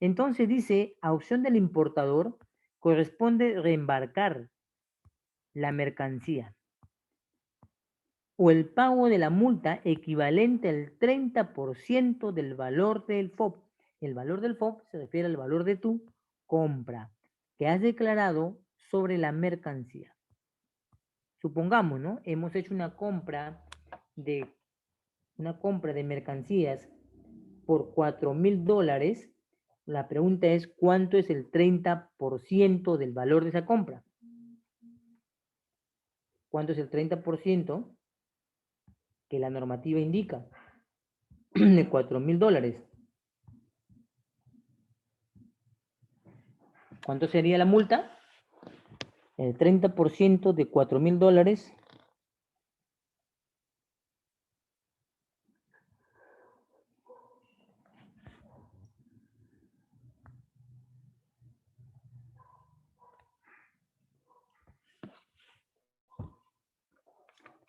entonces dice, a opción del importador, corresponde reembarcar la mercancía o el pago de la multa equivalente al 30% del valor del FOB. El valor del FOB se refiere al valor de tu compra que has declarado sobre la mercancía. Supongamos, ¿no? Hemos hecho una compra de una compra de mercancías por $4,000, la pregunta es, ¿cuánto es el 30% del valor de esa compra? ¿Cuánto es el 30% que la normativa indica? De $4,000. ¿Cuánto sería la multa? El 30% de $4,000.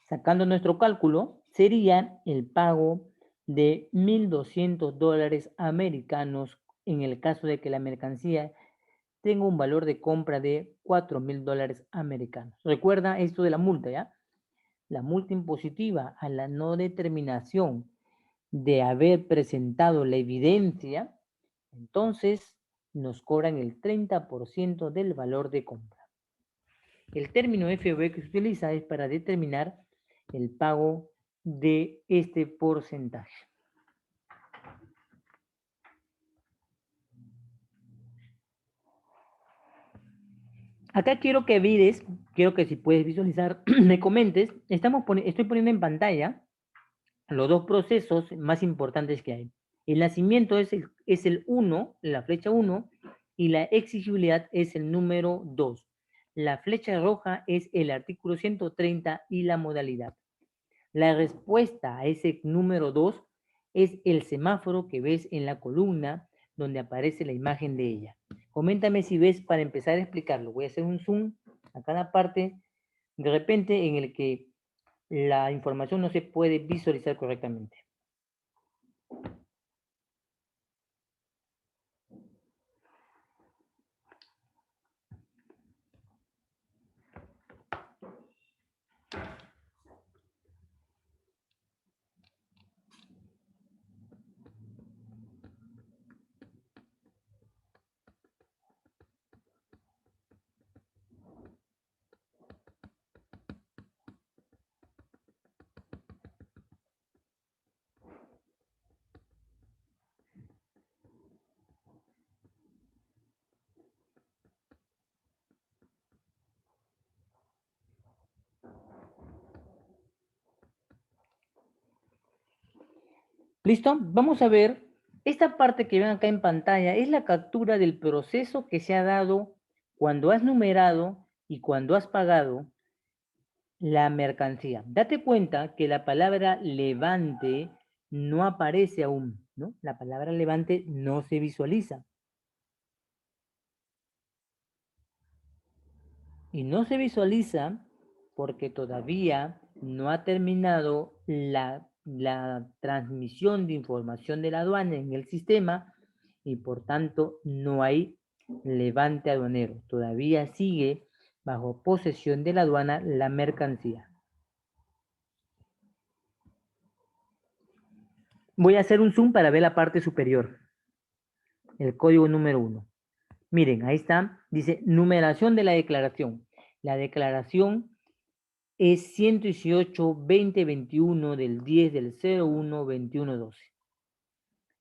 Sacando nuestro cálculo, sería el pago de $1,200 americanos en el caso de que la mercancía tenga un valor de compra de $4,000 americanos. Recuerda esto de la multa, ¿ya? La multa impositiva a la no determinación de haber presentado la evidencia, entonces nos cobran el 30% del valor de compra. El término FOB que se utiliza es para determinar el pago de este porcentaje. Acá quiero que mires, quiero que si puedes visualizar, me comentes, estoy poniendo en pantalla los dos procesos más importantes que hay. El nacimiento es el 1, la flecha 1, y la exigibilidad es el número 2. La flecha roja es el artículo 130 y la modalidad. La respuesta a ese número 2 es el semáforo que ves en la columna donde aparece la imagen de ella. Coméntame si ves para empezar a explicarlo. Voy a hacer un zoom a cada parte, de repente en el que la información no se puede visualizar correctamente. ¿Listo? Vamos a ver, esta parte que ven acá en pantalla es la captura del proceso que se ha dado cuando has numerado y cuando has pagado la mercancía. Date cuenta que la palabra levante no aparece aún, ¿no? La palabra levante no se visualiza. Y no se visualiza porque todavía no ha terminado la transmisión de información de la aduana en el sistema y por tanto no hay levante aduanero. Todavía sigue bajo posesión de la aduana la mercancía. Voy a hacer un zoom para ver la parte superior. El código número 1. Miren, ahí está. Dice numeración de la declaración. La declaración es 118-2021 del 10 del 01-21-12.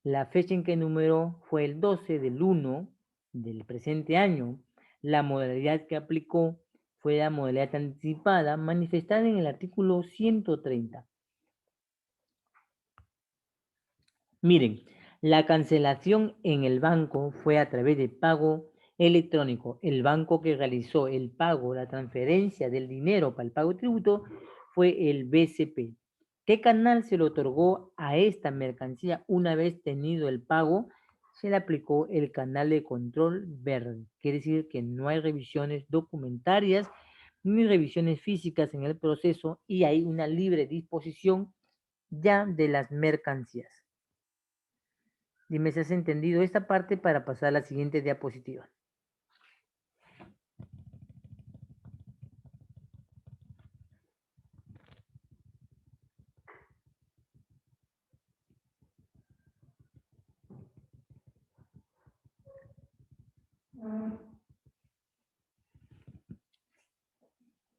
La fecha en que numeró fue el 12 del 1 del presente año. La modalidad que aplicó fue la modalidad anticipada manifestada en el artículo 130. Miren, la cancelación en el banco fue a través de pago electrónico. El banco que realizó el pago, la transferencia del dinero para el pago de tributo fue el BCP. ¿Qué canal se le otorgó a esta mercancía una vez tenido el pago? Se le aplicó el canal de control verde. Quiere decir que no hay revisiones documentarias ni revisiones físicas en el proceso y hay una libre disposición ya de las mercancías. Dime si has entendido esta parte para pasar a la siguiente diapositiva.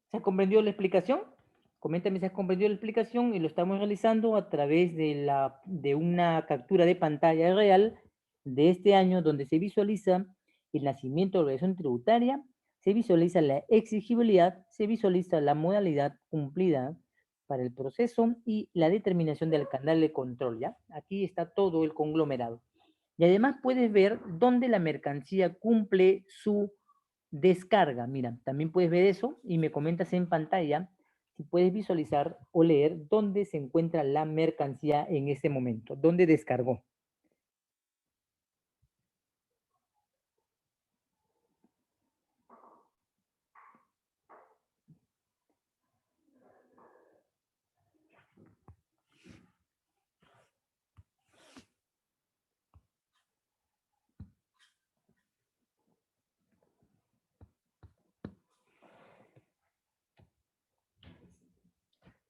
¿Se comprendió la explicación? Coméntame si has comprendido la explicación y lo estamos realizando a través de una captura de pantalla real de este año donde se visualiza el nacimiento de la obligación tributaria, se visualiza la exigibilidad, se visualiza la modalidad cumplida para el proceso y la determinación del canal de control, ¿ya? Aquí está todo el conglomerado. Y además puedes ver dónde la mercancía cumple su descarga. Mira, también puedes ver eso y me comentas en pantalla si puedes visualizar o leer dónde se encuentra la mercancía en ese momento, dónde descargó.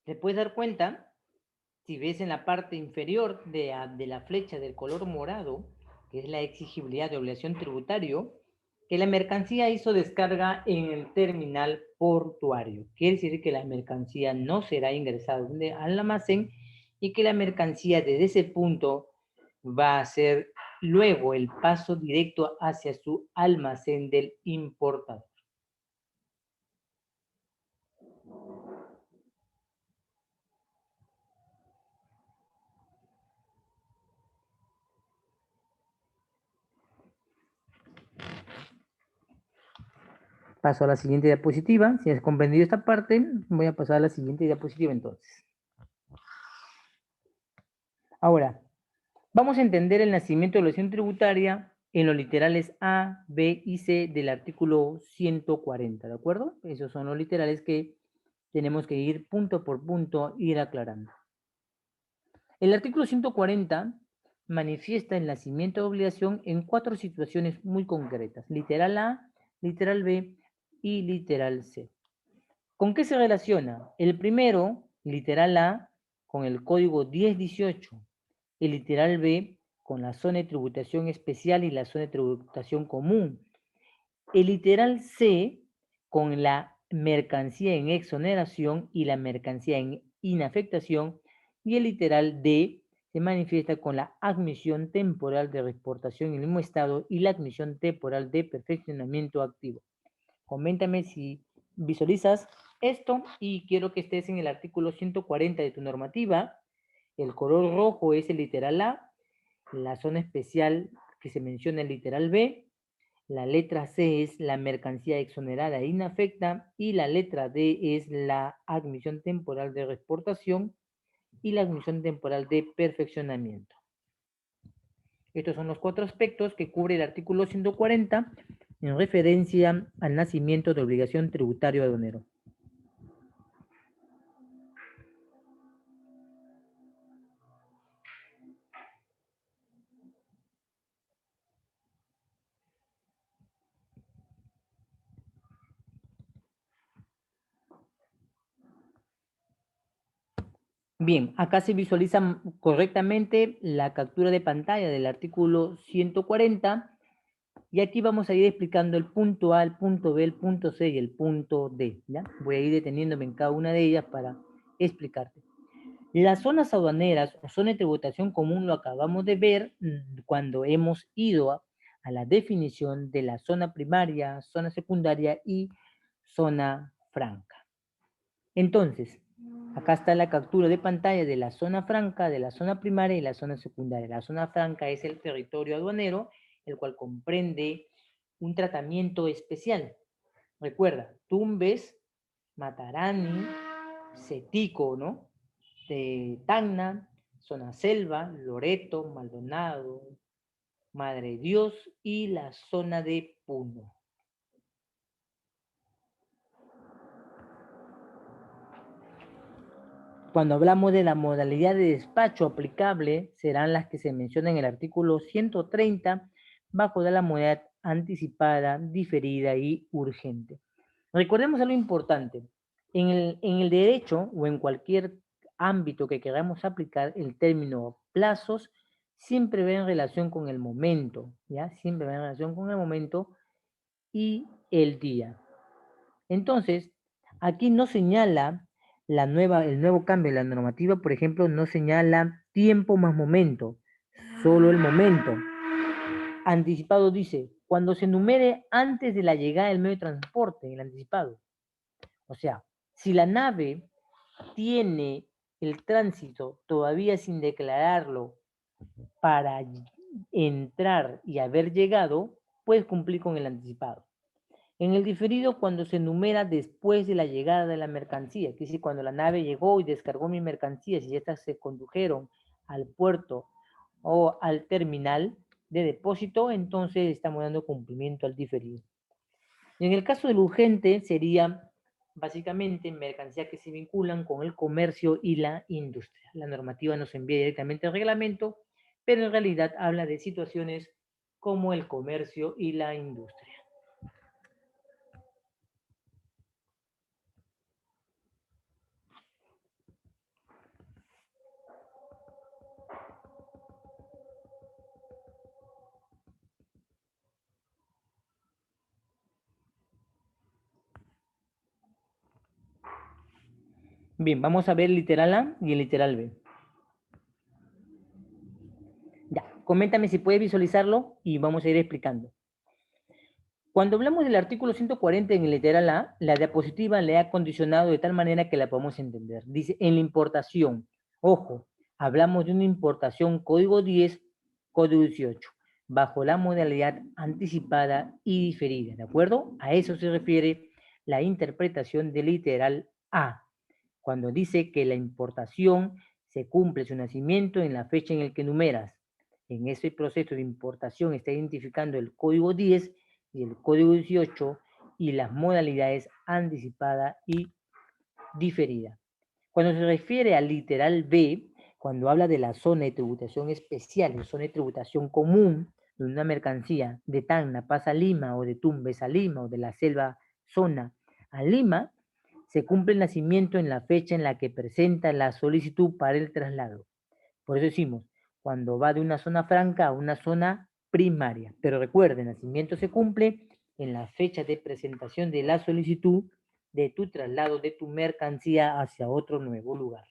Te puedes dar cuenta, si ves en la parte inferior de la flecha del color morado, que es la exigibilidad de obligación tributario, que la mercancía hizo descarga en el terminal portuario. Quiere decir que la mercancía no será ingresada al almacén y que la mercancía desde ese punto va a ser luego el paso directo hacia su almacén del importador. Paso a la siguiente diapositiva. Si has comprendido esta parte, voy a pasar a la siguiente diapositiva entonces. Ahora, vamos a entender el nacimiento de la obligación tributaria en los literales A, B y C del artículo 140, ¿de acuerdo? Esos son los literales que tenemos que ir punto por punto, ir aclarando. El artículo 140 manifiesta el nacimiento de obligación en 4 situaciones muy concretas, literal A, literal B y literal C. ¿Con qué se relaciona? El primero, literal A, con el código 1018, el literal B, con la zona de tributación especial y la zona de tributación común. El literal C, con la mercancía en exoneración y la mercancía en inafectación. Y el literal D se manifiesta con la admisión temporal de reportación en el mismo estado y la admisión temporal de perfeccionamiento activo. Coméntame si visualizas esto y quiero que estés en el artículo 140 de tu normativa. El color rojo es el literal A, la zona especial que se menciona el literal B, la letra C es la mercancía exonerada e inafecta y la letra D es la admisión temporal de reportación y la admisión temporal de perfeccionamiento. Estos son los 4 aspectos que cubre el artículo 140 en referencia al nacimiento de obligación tributaria aduanero. Bien, acá se visualiza correctamente la captura de pantalla del artículo 140 y aquí vamos a ir explicando el punto A, el punto B, el punto C y el punto D, ¿ya? Voy a ir deteniéndome en cada una de ellas para explicarte. Las zonas aduaneras o zona de tributación común lo acabamos de ver cuando hemos ido a la definición de la zona primaria, zona secundaria y zona franca. Entonces, acá está la captura de pantalla de la zona franca, de la zona primaria y la zona secundaria. La zona franca es el territorio aduanero, el cual comprende un tratamiento especial. Recuerda, Tumbes, Matarani, Setico, ¿no? De Tacna, zona selva, Loreto, Maldonado, Madre Dios y la zona de Puno. Cuando hablamos de la modalidad de despacho aplicable, serán las que se mencionan en el artículo 130 bajo de la modalidad anticipada, diferida y urgente. Recordemos algo importante. En el derecho o en cualquier ámbito que queramos aplicar, el término plazos siempre va en relación con el momento, ¿ya? Siempre va en relación con el momento y el día. Entonces, aquí no señala el nuevo cambio en la normativa, por ejemplo, no señala tiempo más momento, solo el momento. Anticipado dice, cuando se enumere antes de la llegada del medio de transporte, el anticipado. O sea, si la nave tiene el tránsito todavía sin declararlo para entrar y haber llegado, puedes cumplir con el anticipado. En el diferido, cuando se enumera después de la llegada de la mercancía, que es decir, cuando la nave llegó y descargó mi mercancía, si estas se condujeron al puerto o al terminal de depósito, entonces estamos dando cumplimiento al diferido. Y en el caso del urgente, sería básicamente mercancías que se vinculan con el comercio y la industria. La normativa nos envía directamente al reglamento, pero en realidad habla de situaciones como el comercio y la industria. Bien, vamos a ver el literal A y el literal B. Ya, coméntame si puedes visualizarlo y vamos a ir explicando. Cuando hablamos del artículo 140 en el literal A, la diapositiva le ha condicionado de tal manera que la podemos entender. Dice, en la importación, ojo, hablamos de una importación código 10, código 18, bajo la modalidad anticipada y diferida, ¿de acuerdo? A eso se refiere la interpretación del literal A, cuando dice que la importación se cumple su nacimiento en la fecha en el que numeras. En ese proceso de importación está identificando el código 10 y el código 18 y las modalidades anticipada y diferida. Cuando se refiere al literal B, cuando habla de la zona de tributación especial, zona de tributación común, de una mercancía de Tacna pasa a Lima o de Tumbes a Lima o de la selva zona a Lima, se cumple el nacimiento en la fecha en la que presenta la solicitud para el traslado. Por eso decimos, cuando va de una zona franca a una zona primaria. Pero recuerden, el nacimiento se cumple en la fecha de presentación de la solicitud de tu traslado de tu mercancía hacia otro nuevo lugar.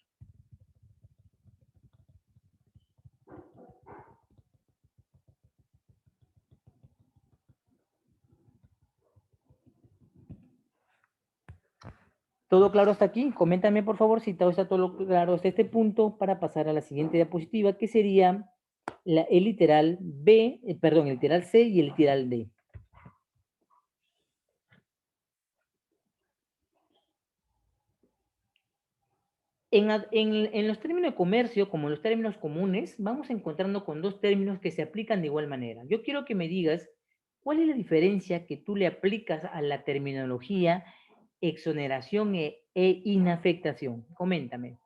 ¿Todo claro hasta aquí? Coméntame por favor si todo está todo claro hasta este punto para pasar a la siguiente diapositiva, que sería el literal B, perdón, el literal C y el literal D. En los términos de comercio, como en los términos comunes, vamos encontrando con dos términos que se aplican de igual manera. Yo quiero que me digas cuál es la diferencia que tú le aplicas a la terminología exoneración e inafectación. Coméntame.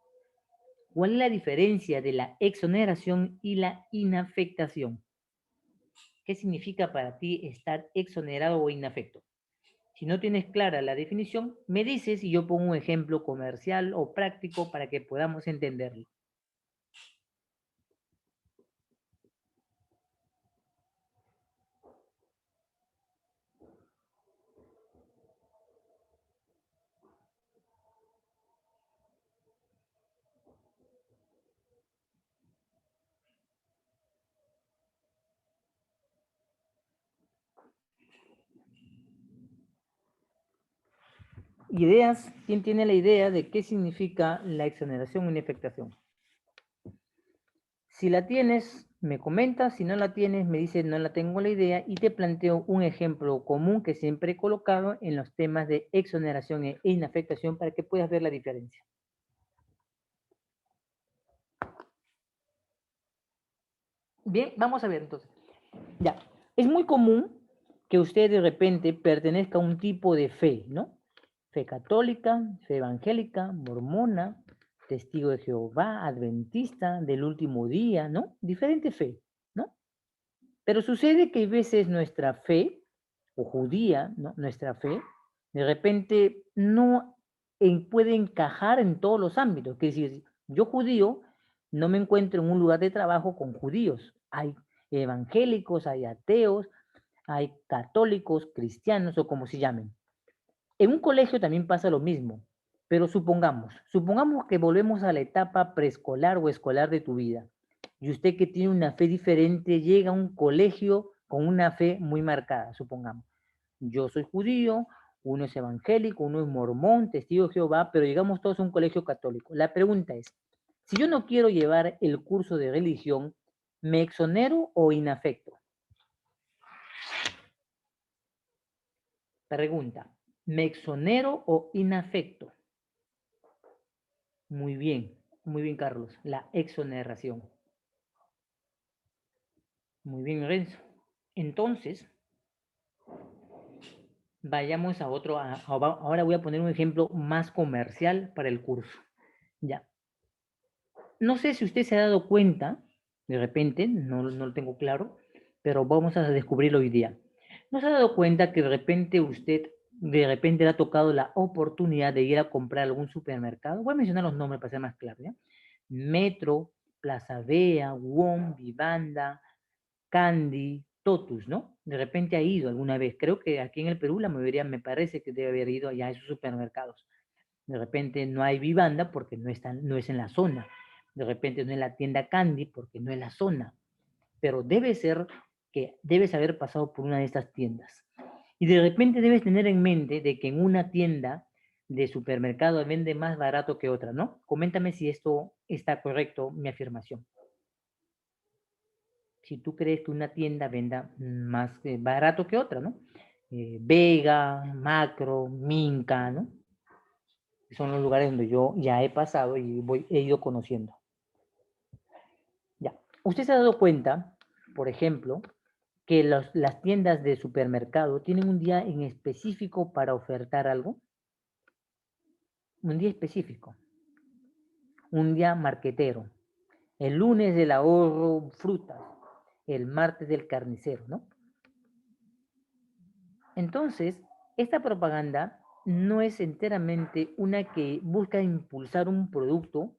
¿Cuál es la diferencia de la exoneración y la inafectación? ¿Qué significa para ti estar exonerado o inafecto? Si no tienes clara la definición, me dices y yo pongo un ejemplo comercial o práctico para que podamos entenderlo. Ideas, ¿quién tiene la idea de qué significa la exoneración o inafectación? Si la tienes, me comentas, si no la tienes, me dices no la tengo la idea y te planteo un ejemplo común que siempre he colocado en los temas de exoneración e inafectación para que puedas ver la diferencia. Bien, vamos a ver entonces. Ya, es muy común que usted de repente pertenezca a un tipo de fe, ¿no? Fe católica, fe evangélica, mormona, testigo de Jehová, adventista, del último día, ¿no? Diferente fe, ¿no? Pero sucede que a veces nuestra fe, o judía, ¿no? Nuestra fe, de repente no puede encajar en todos los ámbitos. Es decir, yo judío no me encuentro en un lugar de trabajo con judíos. Hay evangélicos, hay ateos, hay católicos, cristianos o como se llamen. En un colegio también pasa lo mismo. Pero supongamos que volvemos a la etapa preescolar o escolar de tu vida. Y usted que tiene una fe diferente llega a un colegio con una fe muy marcada, supongamos. Yo soy judío, uno es evangélico, uno es mormón, testigo de Jehová, pero llegamos todos a un colegio católico. La pregunta es, si yo no quiero llevar el curso de religión, ¿me exonero o inafecto? Pregunta, ¿me exonero o inafecto? Muy bien, Carlos, la exoneración. Muy bien, Renzo. Entonces, vayamos a otro, ahora voy a poner un ejemplo más comercial para el curso. Ya. No sé si usted se ha dado cuenta, de repente, no lo tengo claro, pero vamos a descubrirlo hoy día. ¿No se ha dado cuenta que de repente de repente le ha tocado la oportunidad de ir a comprar a algún supermercado? Voy a mencionar los nombres para ser más claro, ¿ya? Metro, Plaza Vea, WOM, Vivanda, Candy, Totus, ¿no? De repente ha ido alguna vez. Creo que aquí en el Perú la mayoría me parece que debe haber ido allá a esos supermercados. De repente no hay Vivanda porque no es en la zona. De repente no es la tienda Candy porque no es la zona. Pero debe ser que debes haber pasado por una de estas tiendas. Y de repente debes tener en mente de que en una tienda de supermercado vende más barato que otra, ¿no? Coméntame si esto está correcto, mi afirmación. Si tú crees que una tienda venda más barato que otra, ¿no? Vega, Macro, Minca, ¿no? Son los lugares donde yo ya he pasado y he ido conociendo. Ya. ¿Usted se ha dado cuenta, por ejemplo, que las tiendas de supermercado tienen un día en específico para ofertar algo? Un día específico. Un día marquetero. El lunes del ahorro frutas. El martes del carnicero, ¿no? Entonces, esta propaganda no es enteramente una que busca impulsar un producto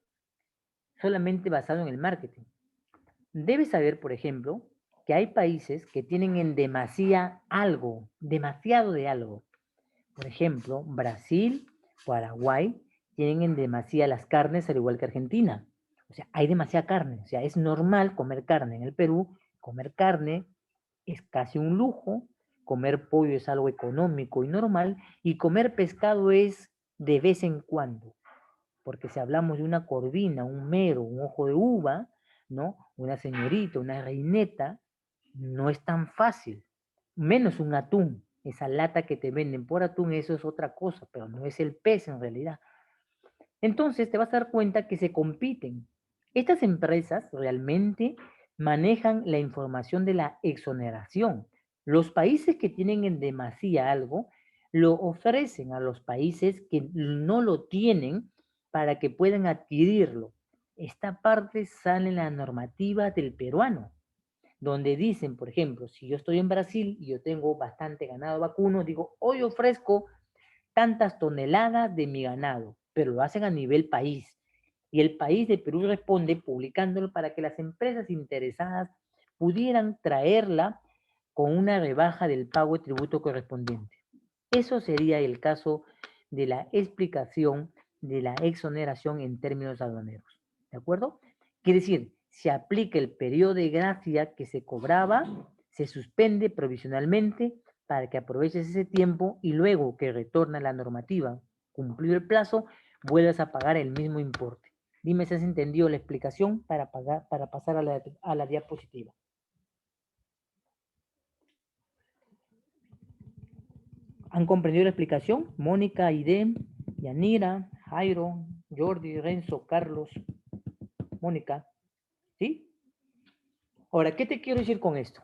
solamente basado en el marketing. Debes saber, por ejemplo, que hay países que tienen en demasía algo, demasiado de algo. Por ejemplo, Brasil, Paraguay, tienen en demasía las carnes al igual que Argentina. O sea, hay demasiada carne. O sea, es normal comer carne. En el Perú, comer carne es casi un lujo, comer pollo es algo económico y normal, y comer pescado es de vez en cuando, porque si hablamos de una corvina, un mero, un ojo de uva, ¿no? Una señorita, una reineta, no es tan fácil, menos un atún, esa lata que te venden por atún, eso es otra cosa, pero no es el pez en realidad. Entonces te vas a dar cuenta que se compiten. Estas empresas realmente manejan la información de la exoneración. Los países que tienen en demasía algo, lo ofrecen a los países que no lo tienen para que puedan adquirirlo. Esta parte sale en la normativa del peruano, donde dicen, por ejemplo, si yo estoy en Brasil y yo tengo bastante ganado vacuno, digo, hoy ofrezco tantas toneladas de mi ganado, pero lo hacen a nivel país. Y el país de Perú responde publicándolo para que las empresas interesadas pudieran traerla con una rebaja del pago de tributo correspondiente. Eso sería el caso de la explicación de la exoneración en términos aduaneros. ¿De acuerdo? Quiere decir, se aplica el periodo de gracia que se cobraba, se suspende provisionalmente para que aproveches ese tiempo y luego que retorna la normativa, cumplido el plazo, vuelvas a pagar el mismo importe. Dime si has entendido la explicación para pasar a la diapositiva. ¿Han comprendido la explicación? Mónica, Aide, Yanira, Jairo, Jordi, Renzo, Carlos, Mónica. ¿Sí? Ahora, ¿qué te quiero decir con esto?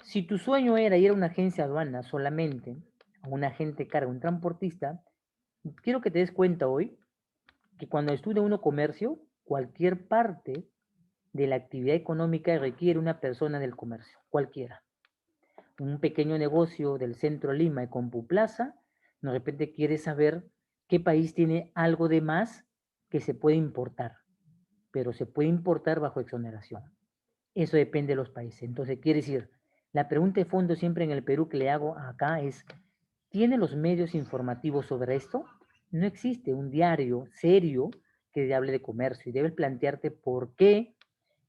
Si tu sueño era ir a una agencia aduana solamente, a un agente de carga, un transportista, quiero que te des cuenta hoy que cuando estudia uno comercio, cualquier parte de la actividad económica requiere una persona del comercio, cualquiera. Un pequeño negocio del centro Lima de Compuplaza, de repente quiere saber qué país tiene algo de más que se puede importar, pero se puede importar bajo exoneración. Eso depende de los países. Entonces, quiere decir, la pregunta de fondo siempre en el Perú que le hago acá es, ¿tiene los medios informativos sobre esto? No existe un diario serio que hable de comercio y debes plantearte por qué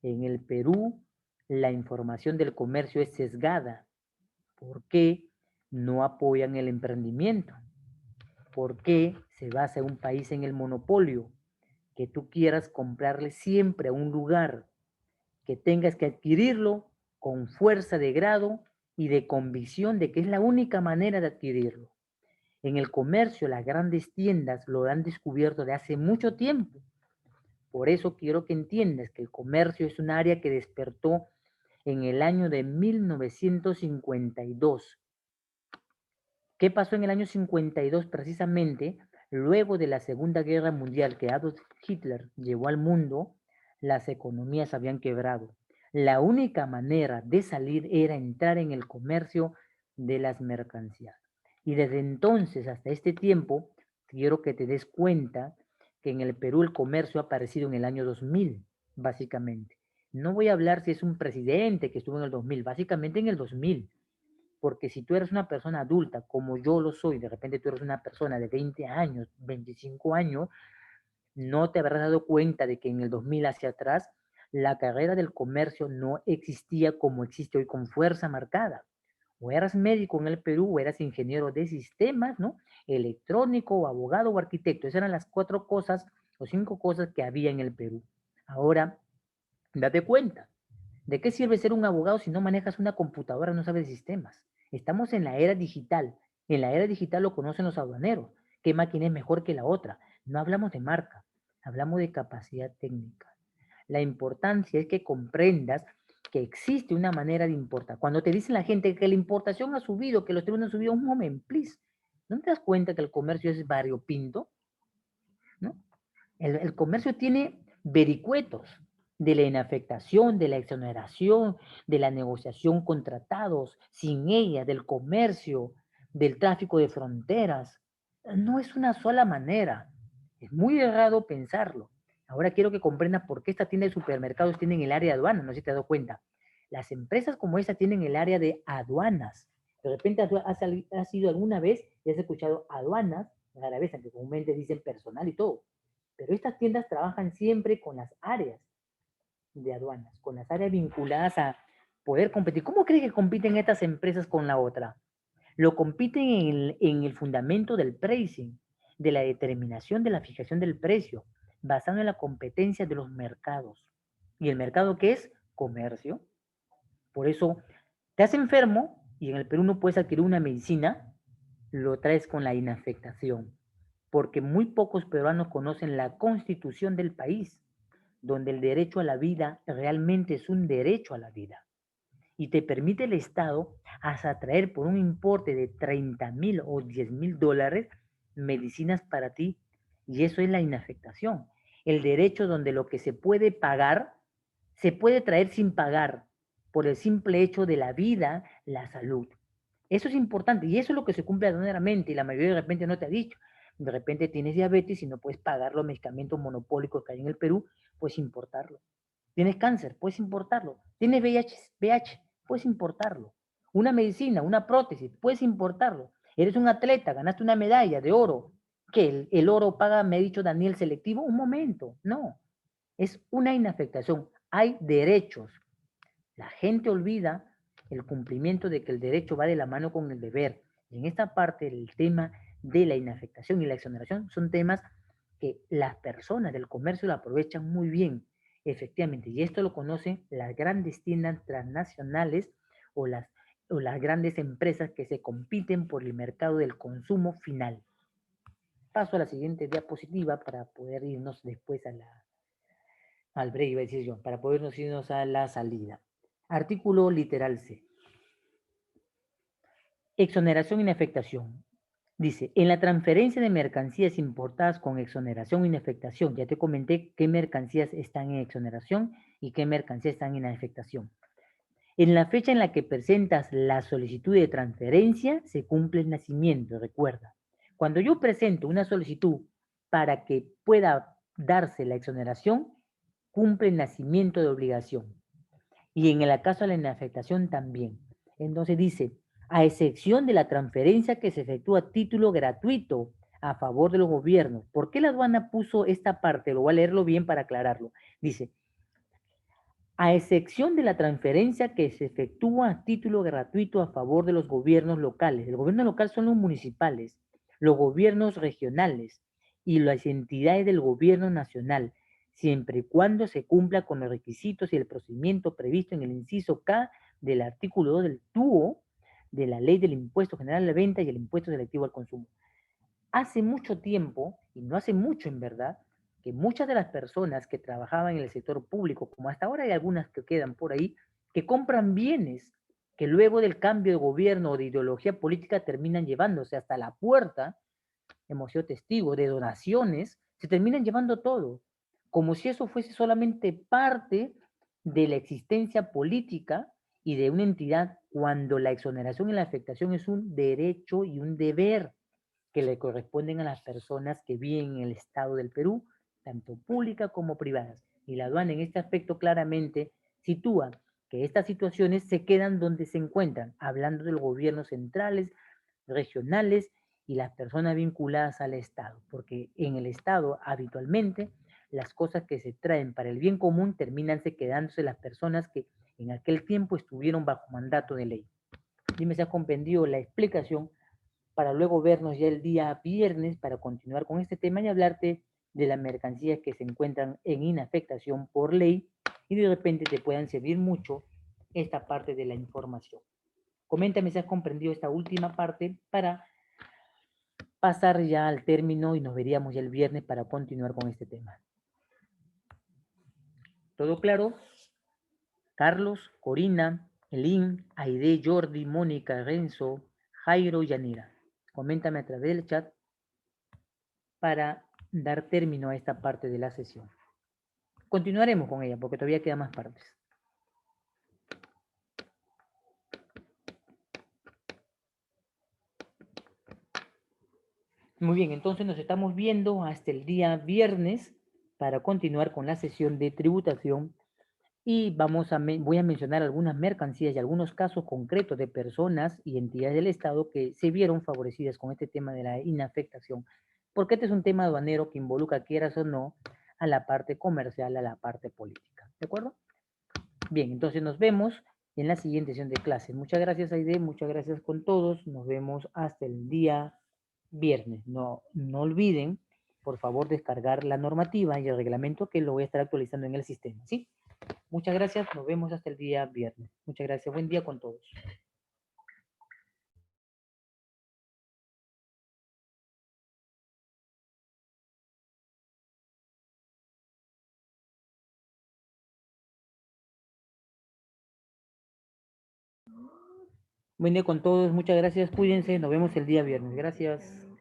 en el Perú la información del comercio es sesgada, por qué no apoyan el emprendimiento, por qué se basa un país en el monopolio, que tú quieras comprarle siempre a un lugar, que tengas que adquirirlo con fuerza de grado y de convicción de que es la única manera de adquirirlo. En el comercio, las grandes tiendas lo han descubierto de hace mucho tiempo. Por eso quiero que entiendas que el comercio es un área que despertó en el año de 1952. ¿Qué pasó en el año 52 precisamente? Luego de la Segunda Guerra Mundial que Adolf Hitler llevó al mundo, las economías habían quebrado. La única manera de salir era entrar en el comercio de las mercancías. Y desde entonces hasta este tiempo, quiero que te des cuenta que en el Perú el comercio ha aparecido en el año 2000, básicamente. No voy a hablar si es un presidente que estuvo en el 2000, básicamente en el 2000. Porque si tú eres una persona adulta, como yo lo soy, de repente tú eres una persona de 20 años, 25 años, no te habrás dado cuenta de que en el 2000 hacia atrás la carrera del comercio no existía como existe hoy con fuerza marcada. O eras médico en el Perú o eras ingeniero de sistemas, ¿no? Electrónico o abogado o arquitecto. Esas eran las 4 cosas o 5 cosas que había en el Perú. Ahora, date cuenta, ¿de qué sirve ser un abogado si no manejas una computadora, no sabes de sistemas? Estamos en la era digital. En la era digital lo conocen los aduaneros. ¿Qué máquina es mejor que la otra? No hablamos de marca, hablamos de capacidad técnica. La importancia es que comprendas que existe una manera de importar. Cuando te dicen la gente que la importación ha subido, que los términos han subido, un moment, please. ¿No te das cuenta que el comercio es variopinto? ¿No? El comercio tiene vericuetos de la inafectación, de la exoneración, de la negociación con tratados, sin ella, del comercio, del tráfico de fronteras. No es una sola manera. Es muy errado pensarlo. Ahora quiero que comprendas por qué esta tienda de supermercados tienen el área de aduanas, no sé si te has dado cuenta. Las empresas como esta tienen el área de aduanas. De repente has ido alguna vez y has escuchado aduanas, rara vez, aunque comúnmente dicen personal y todo. Pero estas tiendas trabajan siempre con las áreas de aduanas, con las áreas vinculadas a poder competir. ¿Cómo crees que compiten estas empresas con la otra? Lo compiten en el fundamento del pricing, de la determinación de la fijación del precio, basado en la competencia de los mercados. ¿Y el mercado qué es? Comercio. Por eso, te haces enfermo y en el Perú no puedes adquirir una medicina, lo traes con la inafectación, porque muy pocos peruanos conocen la constitución del país, donde el derecho a la vida realmente es un derecho a la vida. Y te permite el Estado hasta traer por un importe de 30,000 o 10,000 dólares medicinas para ti. Y eso es la inafectación. El derecho donde lo que se puede pagar, se puede traer sin pagar por el simple hecho de la vida, la salud. Eso es importante y eso es lo que se cumple aduanaramente y la mayoría de repente no te ha dicho. De repente tienes diabetes y no puedes pagar los medicamentos monopólicos que hay en el Perú, puedes importarlo. Tienes cáncer, puedes importarlo. Tienes VIH, puedes importarlo. Una medicina, una prótesis, puedes importarlo. Eres un atleta, ganaste una medalla de oro. ¿Qué? ¿El oro paga, me ha dicho Daniel, selectivo? Un momento, no. Es una inafectación. Hay derechos. La gente olvida el cumplimiento de que el derecho va de la mano con el deber. Y en esta parte, el tema de la inafectación y la exoneración son temas que las personas del comercio lo aprovechan muy bien, efectivamente. Y esto lo conocen las grandes tiendas transnacionales o las grandes empresas que se compiten por el mercado del consumo final. Paso a la siguiente diapositiva para poder irnos después al break, iba a decir yo, para podernos irnos a la salida. Artículo literal C. Exoneración y inafectación. Dice, en la transferencia de mercancías importadas con exoneración o inafectación, ya te comenté qué mercancías están en exoneración y qué mercancías están en inafectación. En la fecha en la que presentas la solicitud de transferencia, se cumple el nacimiento, recuerda. Cuando yo presento una solicitud para que pueda darse la exoneración, cumple el nacimiento de obligación. Y en el caso de la inafectación también. Entonces dice, a excepción de la transferencia que se efectúa a título gratuito a favor de los gobiernos. ¿Por qué la aduana puso esta parte? Lo voy a leerlo bien para aclararlo. Dice, a excepción de la transferencia que se efectúa a título gratuito a favor de los gobiernos locales. El gobierno local son los municipales, los gobiernos regionales y las entidades del gobierno nacional, siempre y cuando se cumpla con los requisitos y el procedimiento previsto en el inciso K del artículo 2 del TUO de la Ley del Impuesto General a la Venta y el Impuesto Selectivo al Consumo. Hace mucho tiempo, y no hace mucho en verdad, que muchas de las personas que trabajaban en el sector público, como hasta ahora hay algunas que quedan por ahí, que compran bienes que luego del cambio de gobierno o de ideología política terminan llevándose hasta la puerta, hemos sido testigos de donaciones, se terminan llevando todo, como si eso fuese solamente parte de la existencia política y de una entidad, cuando la exoneración y la afectación es un derecho y un deber que le corresponden a las personas que viven en el Estado del Perú, tanto públicas como privadas. Y la aduana en este aspecto claramente sitúa que estas situaciones se quedan donde se encuentran, hablando de los gobiernos centrales, regionales y las personas vinculadas al Estado, porque en el Estado habitualmente las cosas que se traen para el bien común terminan quedándose las personas que en aquel tiempo estuvieron bajo mandato de ley. Dime si has comprendido la explicación para luego vernos ya el día viernes para continuar con este tema y hablarte de las mercancías que se encuentran en inafectación por ley y de repente te puedan servir mucho esta parte de la información. Coméntame si has comprendido esta última parte para pasar ya al término y nos veríamos ya el viernes para continuar con este tema. ¿Todo claro? Carlos, Corina, Elin, Aide, Jordi, Mónica, Renzo, Jairo y Yanira. Coméntame a través del chat para dar término a esta parte de la sesión. Continuaremos con ella porque todavía quedan más partes. Muy bien, entonces nos estamos viendo hasta el día viernes para continuar con la sesión de tributación y voy a mencionar algunas mercancías y algunos casos concretos de personas y entidades del Estado que se vieron favorecidas con este tema de la inafectación, porque este es un tema aduanero que involucra, quieras o no, a la parte comercial, a la parte política. ¿De acuerdo? Bien, entonces nos vemos en la siguiente sesión de clase. Muchas gracias, Aide, muchas gracias con todos. Nos vemos hasta el día viernes. No olviden, por favor, descargar la normativa y el reglamento que lo voy a estar actualizando en el sistema, ¿sí? Muchas gracias, nos vemos hasta el día viernes. Muchas gracias, buen día con todos. Buen día con todos, muchas gracias, cuídense, nos vemos el día viernes. Gracias.